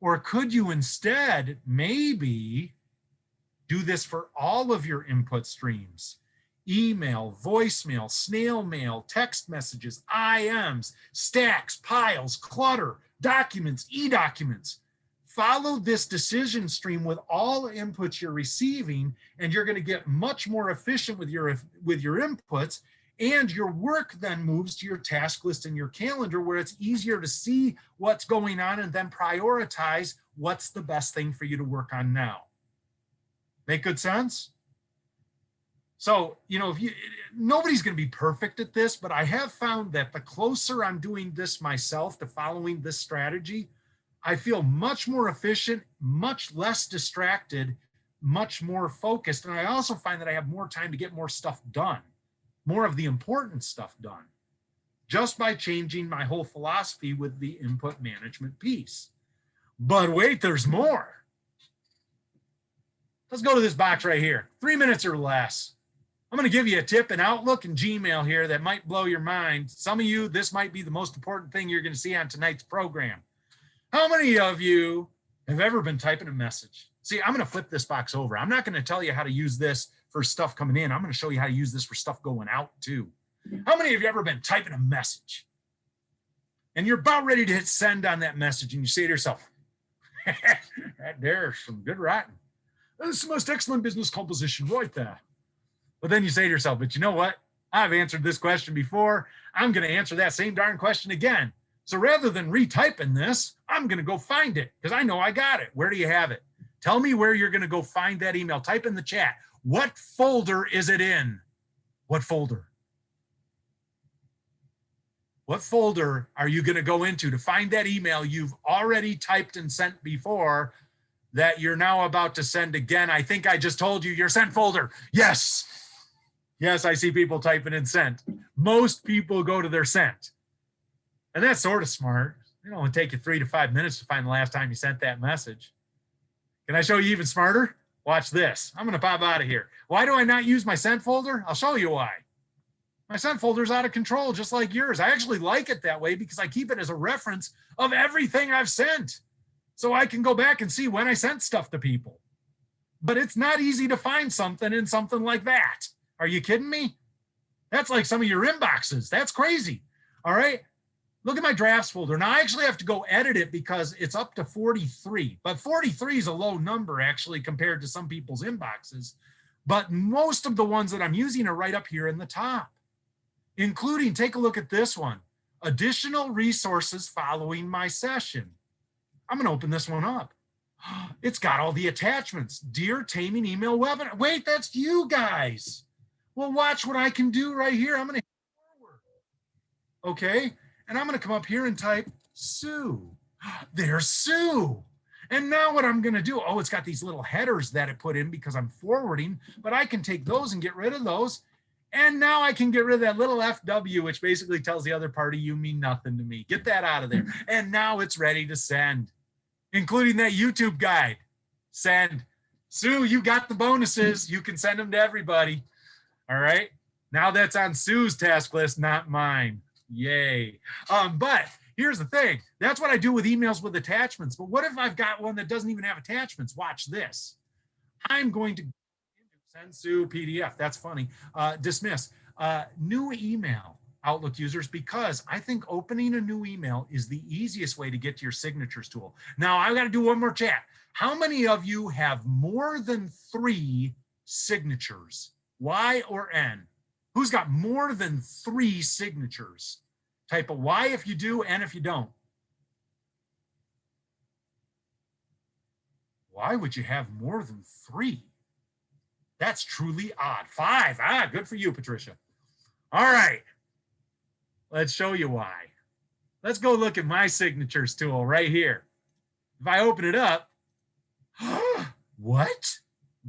Or could you instead maybe do this for all of your input streams? Email, voicemail, snail mail, text messages, IMs, stacks, piles, clutter, documents, e-documents. Follow this decision stream with all the inputs you're receiving, and you're going to get much more efficient with your inputs, and your work then moves to your task list and your calendar, where it's easier to see what's going on and then prioritize what's the best thing for you to work on now. Make good sense? So, nobody's going to be perfect at this, but I have found that the closer I'm doing this myself to following this strategy, I feel much more efficient, much less distracted, much more focused. And I also find that I have more time to get more stuff done, more of the important stuff done, just by changing my whole philosophy with the input management piece. But wait, there's more. Let's go to this box right here, 3 minutes or less. I'm going to give you a tip in Outlook and Gmail here that might blow your mind. Some of you, this might be the most important thing you're going to see on tonight's program. How many of you have ever been typing a message? See, I'm going to flip this box over. I'm not going to tell you how to use this for stuff coming in. I'm going to show you how to use this for stuff going out too. How many of you ever been typing a message and you're about ready to hit send on that message and you say to yourself, there's some good writing. That's the most excellent business composition right there. But then you say to yourself, but you know what? I've answered this question before. I'm going to answer that same darn question again. So rather than retyping this, I'm going to go find it because I know I got it. Where do you have it? Tell me where you're going to go find that email. Type in the chat. What folder is it in? What folder? What folder are you going to go into to find that email you've already typed and sent before that you're now about to send again? I think I just told you your sent folder. Yes. Yes, I see people typing in sent. Most people go to their sent. And that's sort of smart. It only take you 3 to 5 minutes to find the last time you sent that message. Can I show you even smarter? Watch this. I'm going to pop out of here. Why do I not use my sent folder? I'll show you why. My sent folder is out of control, just like yours. I actually like it that way because I keep it as a reference of everything I've sent. So I can go back and see when I sent stuff to people. But it's not easy to find something in something like that. Are you kidding me? That's like some of your inboxes. That's crazy. All right. Look at my drafts folder. Now I actually have to go edit it because it's up to 43, but 43 is a low number actually compared to some people's inboxes. But most of the ones that I'm using are right up here in the top, including, take a look at this one, additional resources following my session. I'm going to open this one up. It's got all the attachments. Dear Taming email webinar. Wait, that's you guys. Well, watch what I can do right here. I'm going to hit forward. Okay. And I'm going to come up here and type Sue. There's Sue. And now what I'm going to do, it's got these little headers that it put in because I'm forwarding, but I can take those and get rid of those. And now I can get rid of that little FW, which basically tells the other party you mean nothing to me. Get that out of there. And now it's ready to send. including that YouTube guide. Send. Sue, you got the bonuses. You can send them to everybody. All right. Now that's on Sue's task list, not mine. Yay. But here's the thing. That's what I do with emails with attachments. But what if I've got one that doesn't even have attachments? Watch this. I'm going to send Sue PDF. That's funny. Dismiss. New email. Outlook users, because I think opening a new email is the easiest way to get to your signatures tool. Now I've got to do one more chat. How many of you have more than 3 signatures? Y or N? Who's got more than 3 signatures? Type a Y if you do, N if you don't. Why would you have more than 3? That's truly odd. 5. Good for you, Patricia. All right. Let's show you why. Let's go look at my signatures tool right here. If I open it up, what?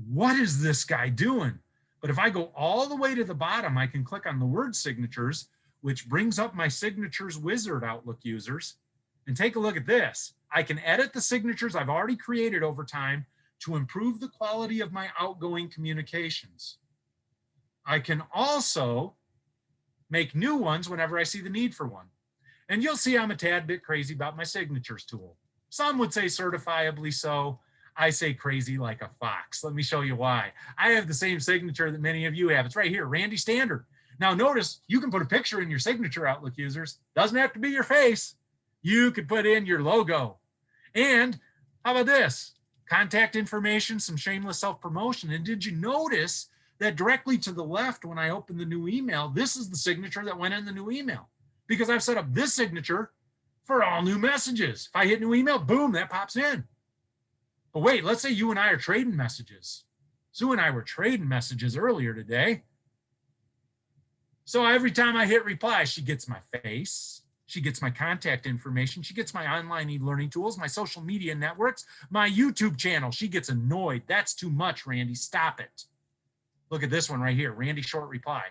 What is this guy doing? But if I go all the way to the bottom, I can click on the word signatures, which brings up my signatures wizard, Outlook users. And take a look at this. I can edit the signatures I've already created over time to improve the quality of my outgoing communications. I can also make new ones whenever I see the need for one. And you'll see I'm a tad bit crazy about my signatures tool. Some would say certifiably so. I say crazy like a fox. Let me show you why. I have the same signature that many of you have. It's right here, Randy Standard. Now notice you can put a picture in your signature, Outlook users. Doesn't have to be your face. You could put in your logo. And how about this? Contact information, some shameless self-promotion. And did you notice that directly to the left, when I open the new email, this is the signature that went in the new email, because I've set up this signature for all new messages. If I hit new email, boom, that pops in. But wait, let's say you and I are trading messages. Sue and I were trading messages earlier today. So every time I hit reply, she gets my face, she gets my contact information, she gets my online e-learning tools, my social media networks, my YouTube channel. She gets annoyed. That's too much, Randy. Stop it. Look at this one right here, Randy short reply.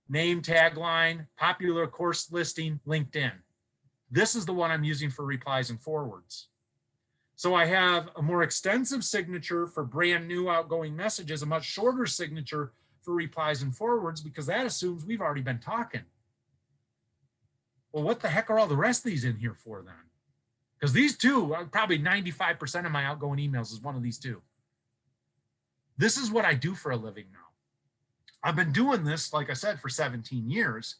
Name, tagline, popular course listing, LinkedIn. This is the one I'm using for replies and forwards. So I have a more extensive signature for brand new outgoing messages, a much shorter signature for replies and forwards, because that assumes we've already been talking. Well, what the heck are all the rest of these in here for then? Because these two, probably 95% of my outgoing emails is one of these two. This is what I do for a living now. I've been doing this, like I said, for 17 years.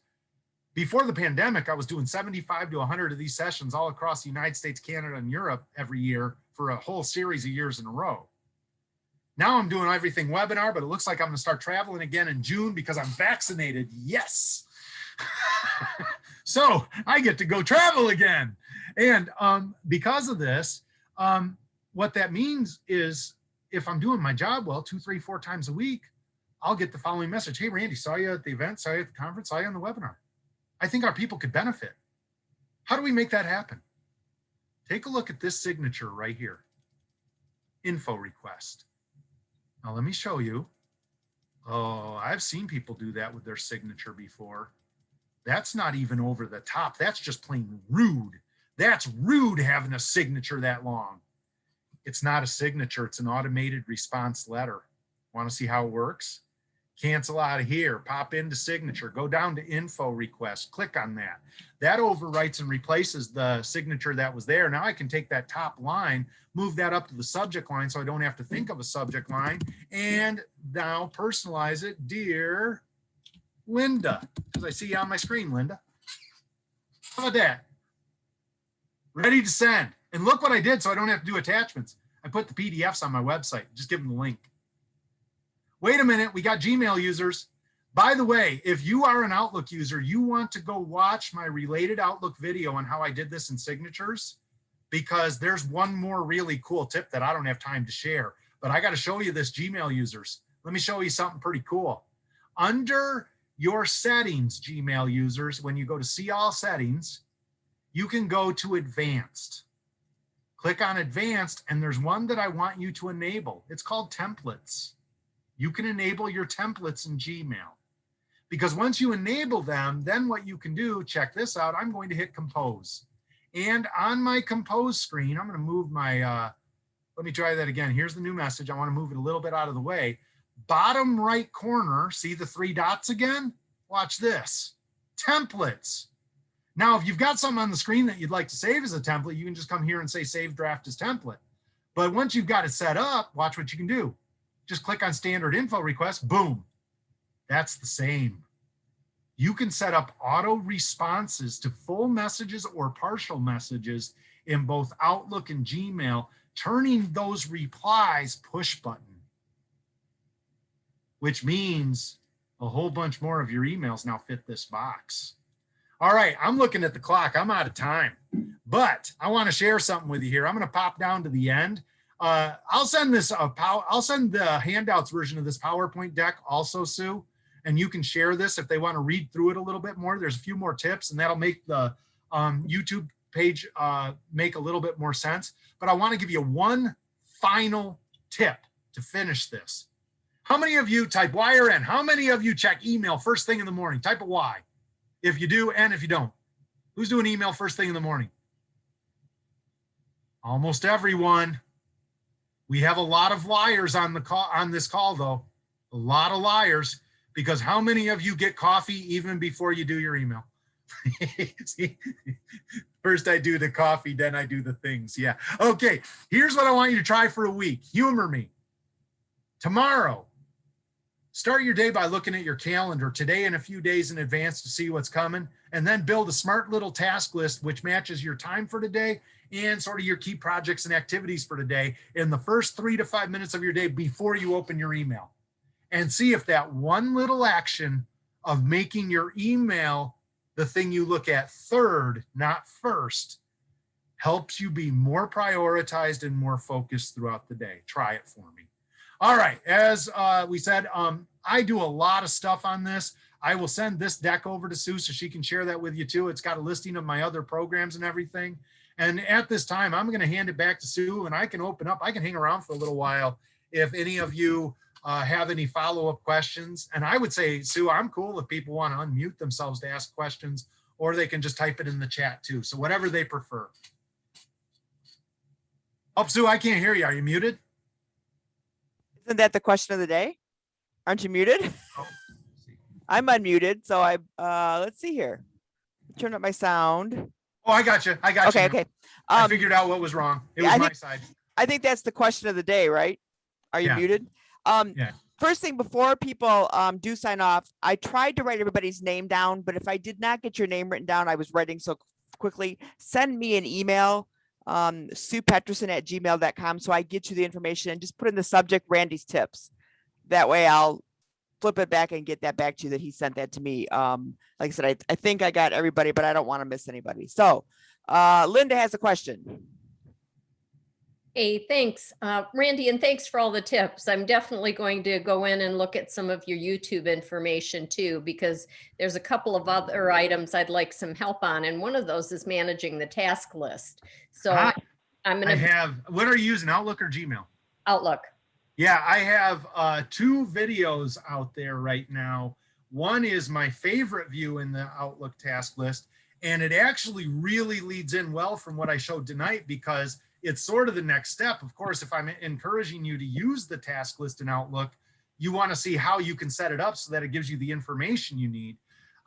Before the pandemic, I was doing 75 to 100 of these sessions all across the United States, Canada, and Europe every year for a whole series of years in a row. Now I'm doing everything webinar, but it looks like I'm going to start traveling again in June because I'm vaccinated. Yes. So I get to go travel again. And because of this, what that means is if I'm doing my job well, 2, 3, 4 times a week, I'll get the following message. Hey, Randy, saw you at the event, saw you at the conference, saw you on the webinar. I think our people could benefit. How do we make that happen? Take a look at this signature right here. Info request. Now let me show you. Oh, I've seen people do that with their signature before. That's not even over the top. That's just plain rude. That's rude having a signature that long. It's not a signature. It's an automated response letter. Want to see how it works? Cancel out of here, pop into signature, go down to info request, click on that. That overwrites and replaces the signature that was there. Now I can take that top line, move that up to the subject line so I don't have to think of a subject line, and now personalize it, dear Linda, because I see you on my screen, Linda. How about that? Ready to send. And look what I did so I don't have to do attachments. I put the PDFs on my website, just give them the link. Wait a minute, we got Gmail users. By the way, if you are an Outlook user, you want to go watch my related Outlook video on how I did this in signatures, because there's one more really cool tip that I don't have time to share, but I got to show you this, Gmail users. Let me show you something pretty cool. Under your settings, Gmail users, when you go to see all settings, you can go to advanced. Click on advanced, and there's one that I want you to enable. It's called templates. You can enable your templates in Gmail, because once you enable them, then what you can do, check this out, I'm going to hit compose. And on my compose screen, I'm going to move my, let me try that again. Here's the new message. I want to move it a little bit out of the way. Bottom right corner, see the 3 dots again? Watch this. Templates. Now, if you've got something on the screen that you'd like to save as a template, you can just come here and say save draft as template. But once you've got it set up, watch what you can do. Just click on standard info request, boom. That's the same. You can set up auto responses to full messages or partial messages in both Outlook and Gmail, turning those replies push button, which means a whole bunch more of your emails now fit this box. All right, I'm looking at the clock. I'm out of time, but I want to share something with you here. I'm going to pop down to the end. I'll send this I'll send the handouts version of this PowerPoint deck also, Sue, and you can share this if they want to read through it a little bit more. There's a few more tips, and that'll make the YouTube page make a little bit more sense. But I want to give you one final tip to finish this. How many of you type Y or N? How many of you check email first thing in the morning? Type a Y. If you do, and if you don't. Who's doing email first thing in the morning? Almost everyone. We have a lot of liars on the call, on this call though. A lot of liars, because how many of you get coffee even before you do your email? See? First I do the coffee, then I do the things. Yeah. Okay, here's what I want you to try for a week. Humor me. Tomorrow, start your day by looking at your calendar today and a few days in advance to see what's coming, and then build a smart little task list which matches your time for today and sort of your key projects and activities for today in the first 3 to 5 minutes of your day before you open your email. And see if that one little action of making your email the thing you look at third, not first, helps you be more prioritized and more focused throughout the day. Try it for me. All right, as we said, I do a lot of stuff on this. I will send this deck over to Sue so she can share that with you too. It's got a listing of my other programs and everything. And at this time, I'm gonna hand it back to Sue, and I can open up, I can hang around for a little while if any of you have any follow-up questions. And I would say, Sue, I'm cool if people want to unmute themselves to ask questions, or they can just type it in the chat too. So whatever they prefer. Oh, Sue, I can't hear you. Are you muted? Isn't that the question of the day? Aren't you muted? Oh, I'm unmuted, so let's see here. Turn up my sound. oh, I got you. I got you. Okay. I figured out what was wrong. It was my side. I think that's the question of the day, right? Are you muted? Yeah. First thing, before people do sign off, I tried to write everybody's name down, but if I did not get your name written down, I was writing so quickly, send me an email, SuePeterson@gmail.com, so I get you the information, and just put in the subject Randy's tips. That way I'll flip it back and get that back to you that he sent that to me. Like I said, I think I got everybody, but I don't want to miss anybody. So Linda has a question. Hey, thanks, Randy, and thanks for all the tips. I'm definitely going to go in and look at some of your YouTube information too, because there's a couple of other items I'd like some help on. And one of those is managing the task list. So I'm going to what are you using, Outlook or Gmail? Outlook. Yeah, I have 2 videos out there right now. One is my favorite view in the Outlook task list, and it actually really leads in well from what I showed tonight, because it's sort of the next step. Of course, if I'm encouraging you to use the task list in Outlook, you want to see how you can set it up so that it gives you the information you need.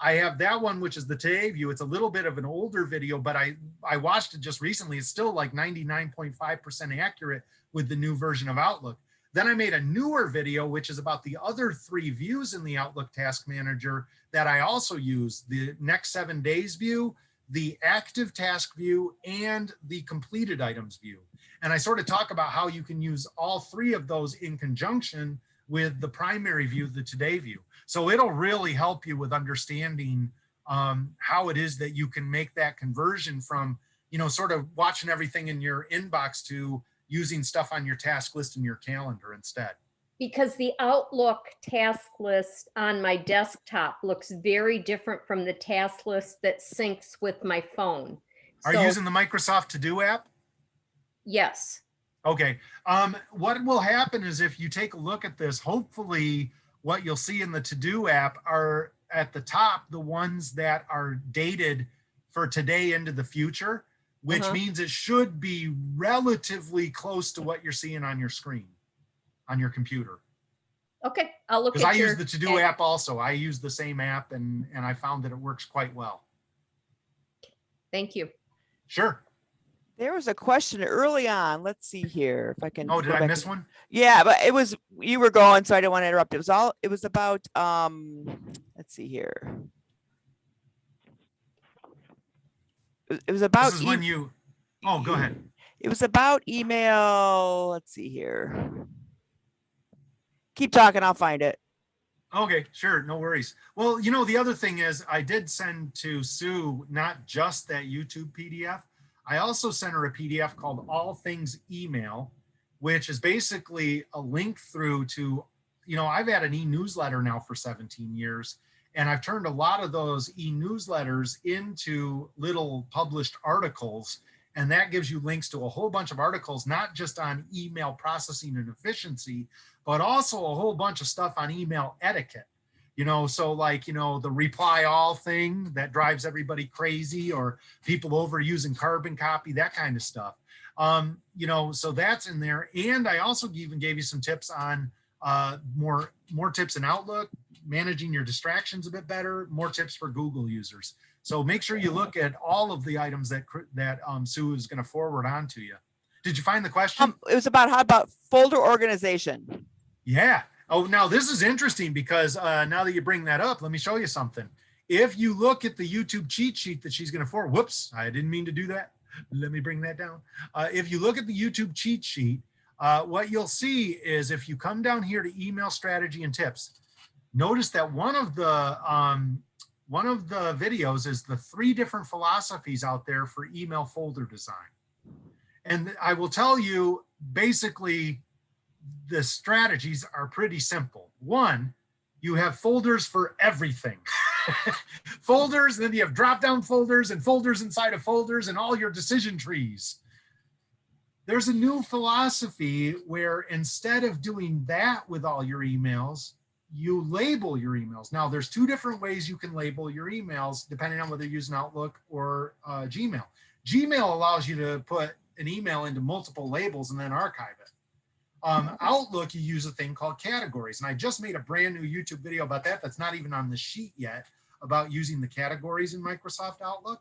I have that one, which is the today view. It's a little bit of an older video, but I watched it just recently. It's still like 99.5% accurate with the new version of Outlook. Then I made a newer video, which is about the other 3 views in the Outlook Task Manager that I also use: the next 7 days view, the active task view, and the completed items view. And I sort of talk about how you can use all 3 of those in conjunction with the primary view, the today view. So it'll really help you with understanding how it is that you can make that conversion from, you know, sort of watching everything in your inbox to using stuff on your task list in your calendar instead. Because the Outlook task list on my desktop looks very different from the task list that syncs with my phone. Are you using the Microsoft To Do app? Yes. Okay. What will happen is if you take a look at this, hopefully what you'll see in the To Do app are at the top, the ones that are dated for today into the future. which means it should be relatively close to what you're seeing on your screen, on your computer. Okay, I'll look at Because I your. use the To-Do app also. I use the same app and I found that it works quite well. Thank you. Sure. There was a question early on. Let's see here if I can. Oh, did go I back miss to- one? Yeah, but you were going, so I didn't want to interrupt. It was about, let's see here. It was about. This is when you, oh, go ahead. It was about email. Let's see here. Keep talking, I'll find it. Okay, sure, no worries. Well, you know, the other thing is I did send to Sue not just that YouTube PDF. I also sent her a PDF called All Things Email, which is basically a link through to, you know, I've had an e-newsletter now for 17 years, and I've turned a lot of those e-newsletters into little published articles. And that gives you links to a whole bunch of articles, not just on email processing and efficiency, but also a whole bunch of stuff on email etiquette. You know, so like, you know, the reply all thing that drives everybody crazy, or people overusing carbon copy, that kind of stuff. You know, so that's in there. And I also even gave you some tips on more tips in Outlook, managing your distractions a bit better, more tips for Google users. So make sure you look at all of the items that Sue is going to forward on to you. Did you find the question? It was about how about folder organization. Yeah. Oh, now this is interesting because now that you bring that up, let me show you something. If you look at the YouTube cheat sheet that she's going to forward, whoops, I didn't mean to do that. Let me bring that down. If you look at the YouTube cheat sheet, what you'll see is if you come down here to email strategy and tips, notice that one of the videos is the 3 different philosophies out there for email folder design. And I will tell you, basically, the strategies are pretty simple. 1, you have folders for everything. Folders, then you have drop-down folders and folders inside of folders and all your decision trees. There's a new philosophy where instead of doing that with all your emails, you label your emails. Now, there's 2 different ways you can label your emails, depending on whether you're using Outlook or Gmail. Gmail allows you to put an email into multiple labels and then archive it. Outlook, you use a thing called categories. And I just made a brand new YouTube video about that. That's not even on the sheet yet, about using the categories in Microsoft Outlook.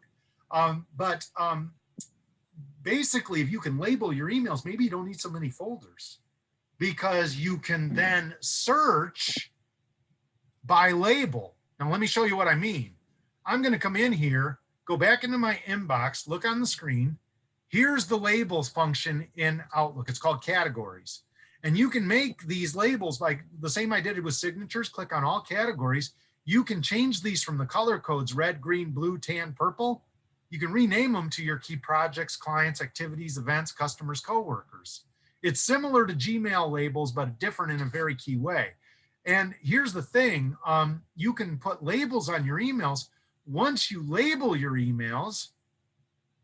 Basically, if you can label your emails, maybe you don't need so many folders, because you can then search by label. Now, let me show you what I mean. I'm going to come in here, go back into my inbox, look on the screen. Here's the labels function in Outlook. It's called categories. And you can make these labels like the same I did with signatures. Click on all categories. You can change these from the color codes, red, green, blue, tan, purple. You can rename them to your key projects, clients, activities, events, customers, coworkers. It's similar to Gmail labels, but different in a very key way. And here's the thing, you can put labels on your emails. Once you label your emails,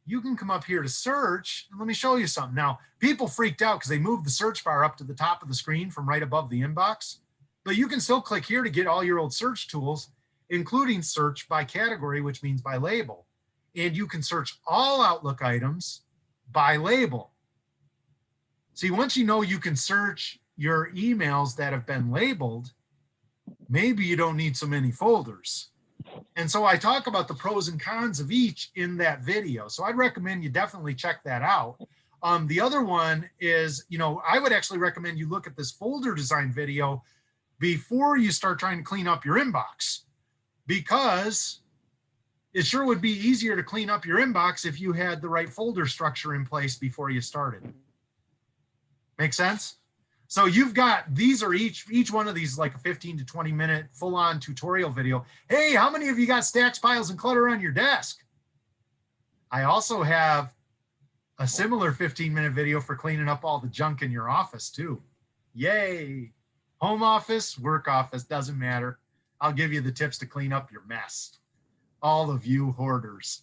you can come up here to search, and let me show you something. Now, people freaked out because they moved the search bar up to the top of the screen from right above the inbox, but you can still click here to get all your old search tools, including search by category, which means by label. And you can search all Outlook items by label. See, once you know you can search your emails that have been labeled, maybe you don't need so many folders. And so I talk about the pros and cons of each in that video. So I'd recommend you definitely check that out. The other one is, you know, I would actually recommend you look at this folder design video before you start trying to clean up your inbox, because it sure would be easier to clean up your inbox if you had the right folder structure in place before you started. Make sense? So you've got, these are each one of these like a 15 to 20 minute full-on tutorial video. Hey, how many of you got stacks, piles, and clutter on your desk? I also have a similar 15-minute video for cleaning up all the junk in your office too. Yay. Home office, work office, doesn't matter. I'll give you the tips to clean up your mess. All of you hoarders.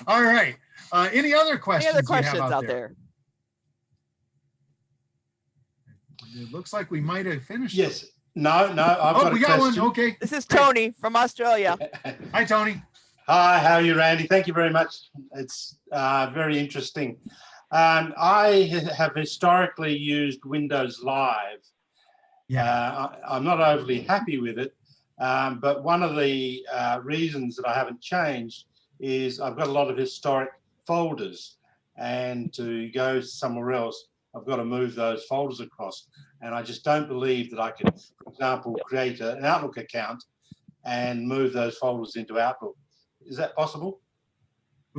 All right. Any other questions? Any other questions out there? It looks like we might have finished. Yes. No, I've got we a got question. one. Okay. This is Tony from Australia. Hi, Tony. Hi, how are you, Randy? Thank you very much. It's very interesting. I have historically used Windows Live. I'm not overly happy with it, but one of the reasons that I haven't changed is I've got a lot of historic folders, and to go somewhere else, I've got to move those folders across. And I just don't believe that I could, for example, create an Outlook account and move those folders into Outlook. Is that possible?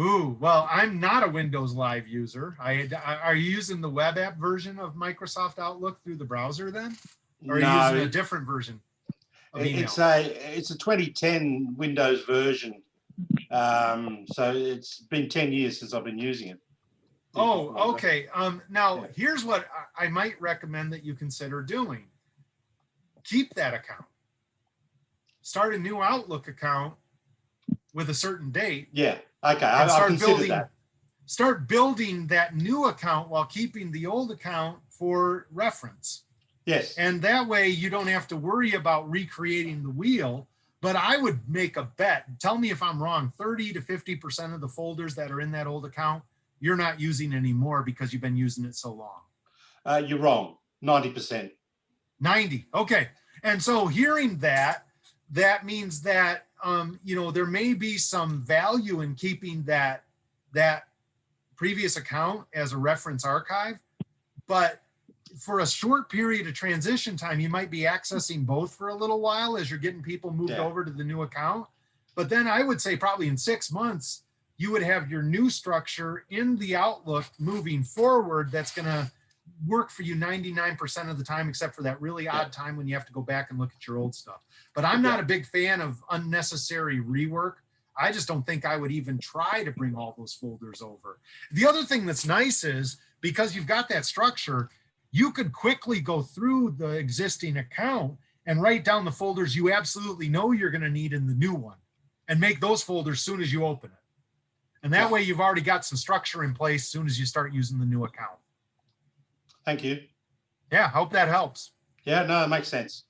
Ooh, well, I'm not a Windows Live user. Are you using the web app version of Microsoft Outlook through the browser then? Or are you using a different version of email? It's a 2010 Windows version. So it's been 10 years since I've been using it. Oh, okay. Now, here's what I might recommend that you consider doing. Keep that account. Start a new Outlook account with a certain date. Yeah, okay, I'll consider that. Start building that new account while keeping the old account for reference. Yes. And that way you don't have to worry about recreating the wheel. But I would make a bet, tell me if I'm wrong, 30 to 50% of the folders that are in that old account, you're not using anymore because you've been using it so long. You're wrong, 90%. 90, okay. And so hearing that means that there may be some value in keeping that previous account as a reference archive, but for a short period of transition time, you might be accessing both for a little while as you're getting people moved over to the new account. But then I would say probably in 6 months, you would have your new structure in the Outlook moving forward. That's going to work for you 99% of the time, except for that really odd time when you have to go back and look at your old stuff. But I'm not a big fan of unnecessary rework. I just don't think I would even try to bring all those folders over. The other thing that's nice is because you've got that structure, you could quickly go through the existing account and write down the folders you absolutely know you're going to need in the new one and make those folders as soon as you open it. And that way you've already got some structure in place as soon as you start using the new account. Thank you. Yeah, hope that helps. Yeah, no, it makes sense.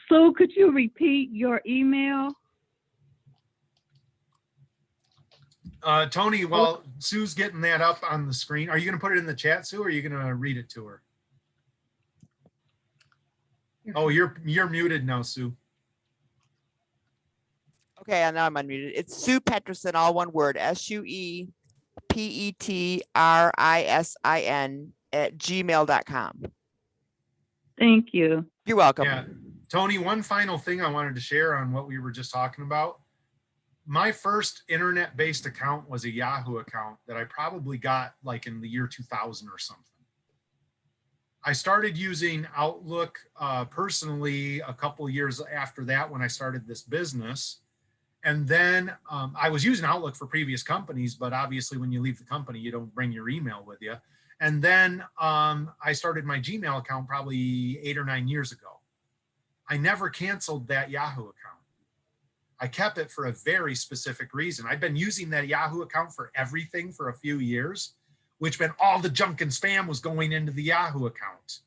So could you repeat your email? Tony, while Sue's getting that up on the screen, are you going to put it in the chat, Sue, or are you going to read it to her? Oh, you're muted now, Sue. Okay, now I'm unmuted. It's Sue Peterson, all one word, SUEPETRISIN @gmail.com. Thank you. You're welcome. Yeah, Tony, one final thing I wanted to share on what we were just talking about. My first internet-based account was a Yahoo account that I probably got like in the year 2000 or something. I started using Outlook personally a couple years after that when I started this business. And then I was using Outlook for previous companies, but obviously when you leave the company, you don't bring your email with you. And then I started my Gmail account probably 8 or 9 years ago. I never canceled that Yahoo account. I kept it for a very specific reason. I'd been using that Yahoo account for everything for a few years, which meant all the junk and spam was going into the Yahoo account.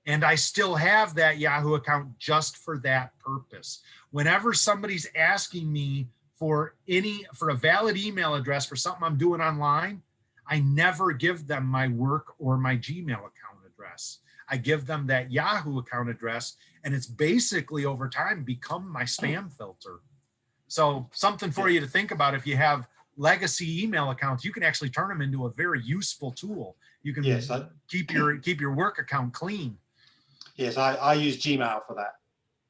And I still have that Yahoo account just for that purpose. Whenever somebody's asking me for a valid email address for something I'm doing online, I never give them my work or my Gmail account address. I give them that Yahoo account address, and it's basically over time become my spam filter. So something for you to think about. If you have legacy email accounts, you can actually turn them into a very useful tool. You can keep your work account clean. Yes, I use Gmail for that.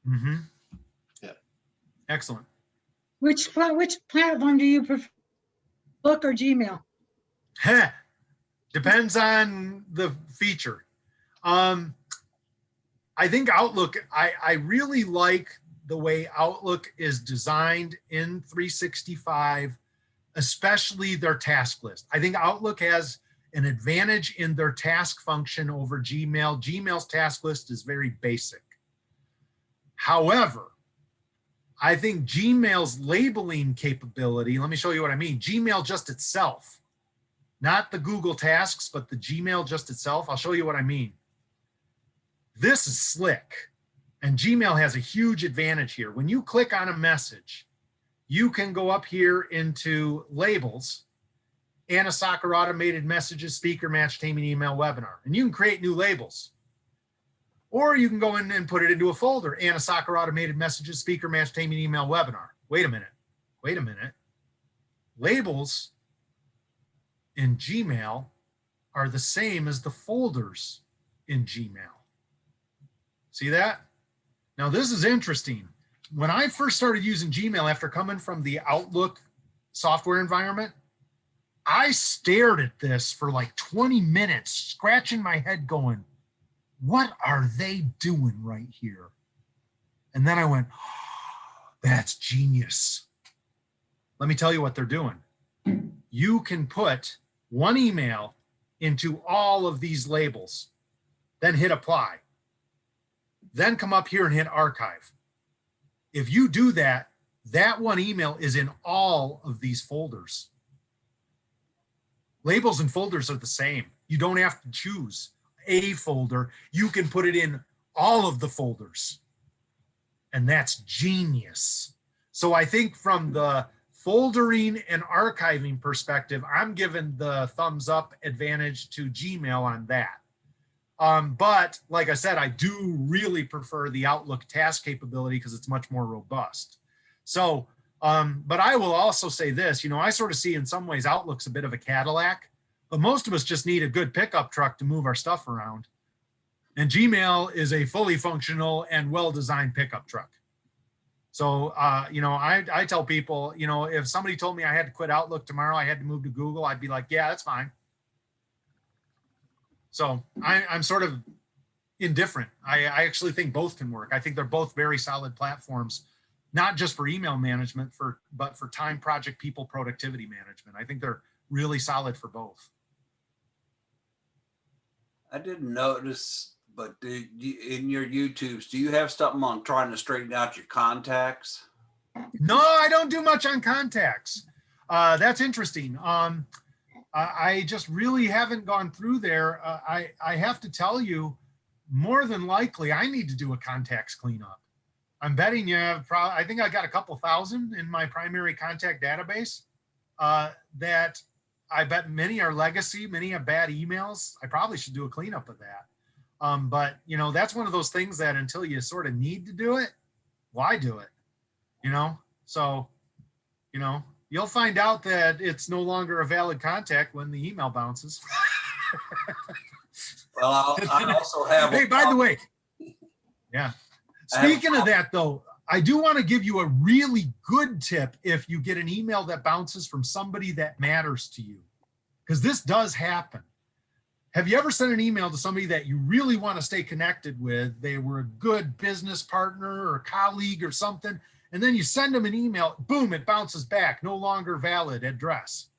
Mm-hmm. Yeah. Excellent. Which platform do you prefer, Outlook or Gmail? Depends on the feature. I think Outlook, I really like the way Outlook is designed in 365, especially their task list. I think Outlook has an advantage in their task function over Gmail. Gmail's task list is very basic. However, I think Gmail's labeling capability, let me show you what I mean. Gmail just itself, not the Google tasks, but the Gmail just itself. I'll show you what I mean. This is slick. And Gmail has a huge advantage here. When you click on a message, you can go up here into labels, Anna Soccer automated messages, speaker match, taming email, webinar, and you can create new labels. Or you can go in and put it into a folder, Anna Soccer automated messages, speaker match, taming email, webinar. Wait a minute. Labels in Gmail are the same as the folders in Gmail. See that? Now this is interesting. When I first started using Gmail after coming from the Outlook software environment, I stared at this for like 20 minutes, scratching my head going, what are they doing right here? And then I went, oh, that's genius. Let me tell you what they're doing. You can put one email into all of these labels, then hit apply. Then come up here and hit archive. If you do that, that one email is in all of these folders. Labels and folders are the same. You don't have to choose a folder. You can put it in all of the folders. And that's genius. So I think from the foldering and archiving perspective, I'm giving the thumbs up advantage to Gmail on that. But like I said, I do really prefer the Outlook task capability because it's much more robust. So, but I will also say this, you know, I sort of see in some ways Outlook's a bit of a Cadillac, but most of us just need a good pickup truck to move our stuff around. And Gmail is a fully functional and well-designed pickup truck. So, you know, I tell people, you know, if somebody told me I had to quit Outlook tomorrow, I had to move to Google, I'd be like, yeah, that's fine. So I'm sort of indifferent. I actually think both can work. I think they're both very solid platforms, not just for email management, but for time, project, people, productivity management. I think they're really solid for both. I didn't notice, but in your YouTubes, do you have something on trying to straighten out your contacts? No, I don't do much on contacts. That's interesting. I just really haven't gone through there. I have to tell you, more than likely, I need to do a contacts cleanup. I'm betting you have I think I got a couple thousand in my primary contact database that I bet many are legacy, many have bad emails. I probably should do a cleanup of that. But, you know, that's one of those things that until you sort of need to do it, why do it? You know, so, you know, you'll find out that it's no longer a valid contact when the email bounces. Well, I also have. Hey, by the way, yeah. Speaking of that, though, I do want to give you a really good tip if you get an email that bounces from somebody that matters to you, because this does happen. Have you ever sent an email to somebody that you really want to stay connected with? They were a good business partner or colleague or something. And then you send them an email, boom, it bounces back, no longer valid address.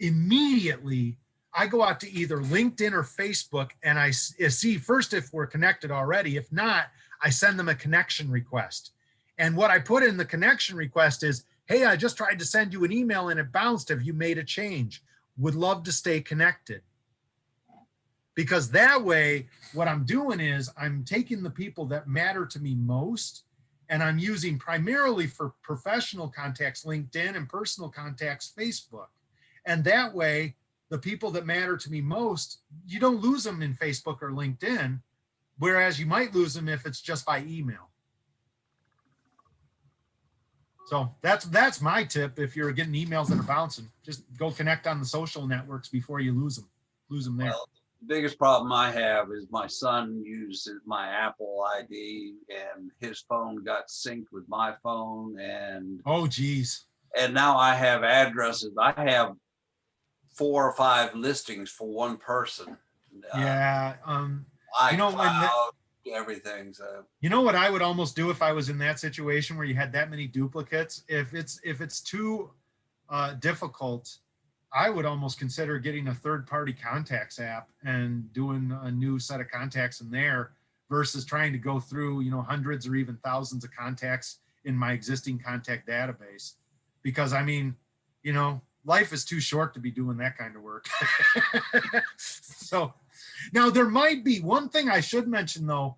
Immediately, I go out to either LinkedIn or Facebook and I see first if we're connected already. If not, I send them a connection request. And what I put in the connection request is, hey, I just tried to send you an email and it bounced. Have you made a change? Would love to stay connected. Because that way, what I'm doing is I'm taking the people that matter to me most, and I'm using primarily for professional contacts, LinkedIn, and personal contacts, Facebook. And that way, the people that matter to me most, you don't lose them in Facebook or LinkedIn, whereas you might lose them if it's just by email. So that's my tip. If you're getting emails that are bouncing, just go connect on the social networks before you lose them there. Well, the biggest problem I have is my son uses my Apple ID and his phone got synced with my phone, and oh geez. And now I have addresses. I have 4 or 5 listings for one person. Yeah. You know, everything. So you know what I would almost do if I was in that situation where you had that many duplicates? If it's too difficult, I would almost consider getting a third-party contacts app and doing a new set of contacts in there versus trying to go through, you know, hundreds or even thousands of contacts in my existing contact database. Because I mean, you know, life is too short to be doing that kind of work. So now there might be one thing I should mention though.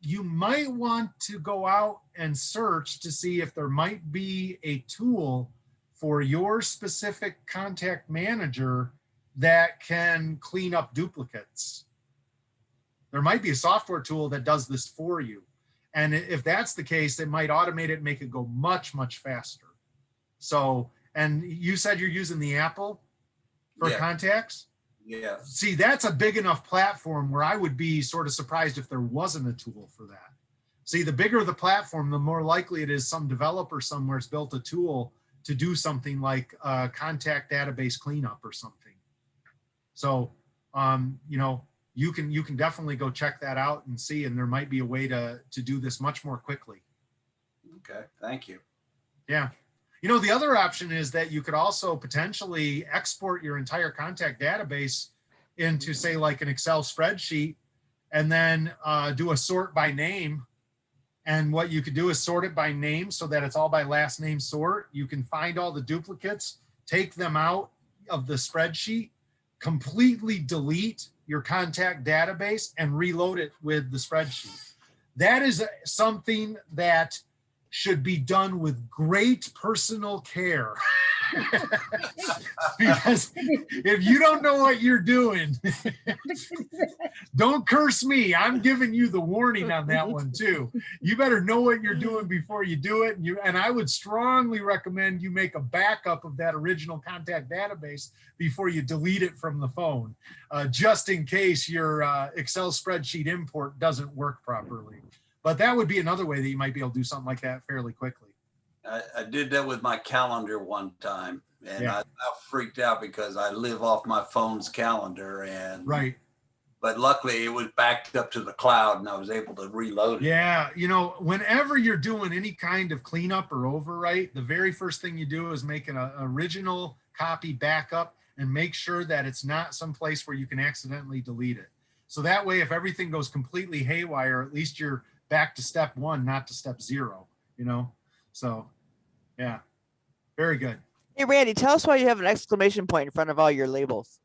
you might want to go out and search to see if there might be a tool for your specific contact manager that can clean up duplicates. There might be a software tool that does this for you. And if that's the case, it might automate it and make it go much, much faster. So, and you said you're using the Apple for contacts? Yeah. See, that's a big enough platform where I would be sort of surprised if there wasn't a tool for that. See, the bigger the platform, the more likely it is some developer somewhere's built a tool to do something like contact database cleanup or something. So, you know, you can definitely go check that out and see, and there might be a way to do this much more quickly. Okay, thank you. Yeah. You know, the other option is that you could also potentially export your entire contact database into, say, like an Excel spreadsheet, and then do a sort by name. And what you could do is sort it by name so that it's all by last name sort. You can find all the duplicates, take them out of the spreadsheet, completely delete your contact database, and reload it with the spreadsheet. That is something that should be done with great personal care. Because if you don't know what you're doing, don't curse me. I'm giving you the warning on that one too. You better know what you're doing before you do it. And I would strongly recommend you make a backup of that original contact database before you delete it from the phone, just in case your Excel spreadsheet import doesn't work properly. But that would be another way that you might be able to do something like that fairly quickly. I did that with my calendar one time, and Yeah. I freaked out because I live off my phone's calendar, and Right. But luckily it was backed up to the cloud and I was able to reload it. Yeah, you know, whenever you're doing any kind of cleanup or overwrite, the very first thing you do is make an original copy backup and make sure that it's not someplace where you can accidentally delete it. So that way, if everything goes completely haywire, at least you're back to step one, not to step zero, you know? So, yeah, very good. Hey, Randy, tell us why you have an exclamation point in front of all your labels.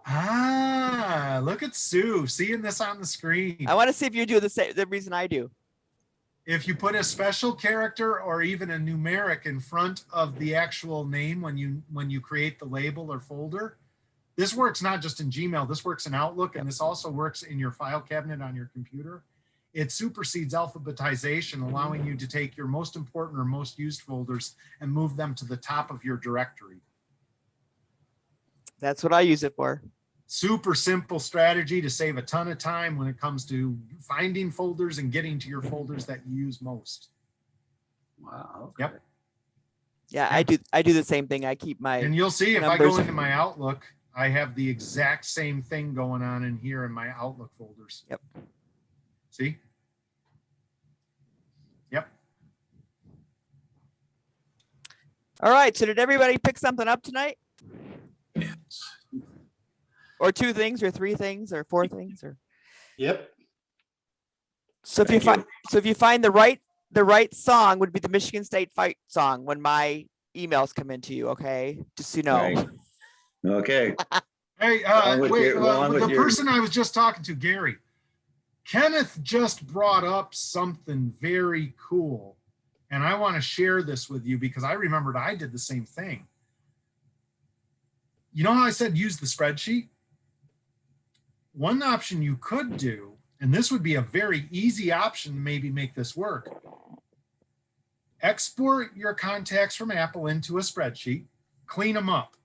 Ah, look at Sue seeing this on the screen. I want to see if you do the reason I do. If you put a special character or even a numeric in front of the actual name when you create the label or folder, this works not just in Gmail, this works in Outlook, and this also works in your file cabinet on your computer. It supersedes alphabetization, allowing you to take your most important or most used folders and move them to the top of your directory. That's what I use it for. Super simple strategy to save a ton of time when it comes to finding folders and getting to your folders that you use most. Wow. Okay. Yep. Yeah, I do the same thing. I keep my And you'll see if I numbers. go into my Outlook, I have the exact same thing going on in here in my Outlook folders. Yep. See? Yep. All right. So did everybody pick something up tonight? Yes. Or two things, or three things, or four things, or Yep. so if you Thank find if you find the right song would be the Michigan State fight song when my emails come into you. Okay, just so you know. Right. Okay. Hey, wait, the person I was just talking to, Gary, Kenneth just brought up something very cool. And I want to share this with you because I remembered I did the same thing. You know how I said use the spreadsheet? One option you could do, and this would be a very easy option to maybe make this work. Export your contacts from Apple into a spreadsheet, clean them up.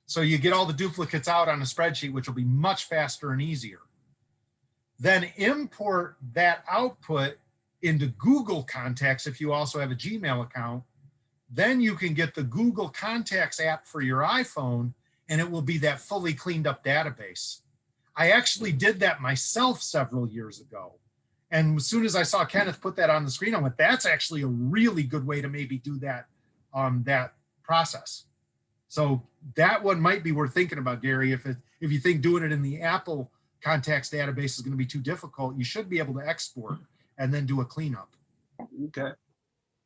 So you get all the duplicates out on a spreadsheet, which will be much faster and easier. Then import that output into Google Contacts if you also have a Gmail account. Then you can get the Google Contacts app for your iPhone, and it will be that fully cleaned up database. I actually did that myself several years ago. And as soon as I saw Kenneth put that on the screen, I went, that's actually a really good way to maybe do that, that process. So that one might be worth thinking about, Gary. If you think doing it in the Apple contacts database is going to be too difficult, you should be able to export and then do a cleanup. Okay.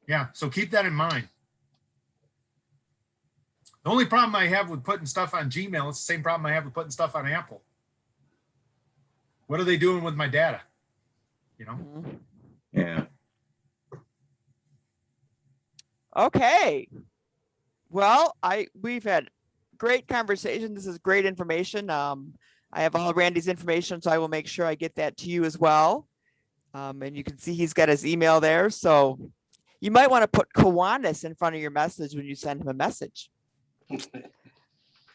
Yeah, so keep that in mind. The only problem I have with putting stuff on Gmail, it's the same problem I have with putting stuff on Apple. What are they doing with my data? you know? Mhm. Yeah. Okay. Well, we've had great conversation. This is great information. I have all Randy's information, so I will make sure I get that to you as well. And you can see he's got his email there. So you might want to put Kiwanis in front of your message when you send him a message.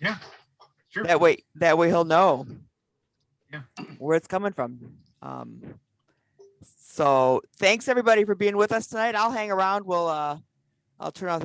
Yeah, sure. That way he'll know Yeah. where it's coming from. So thanks everybody for being with us tonight. I'll hang around. I'll turn off the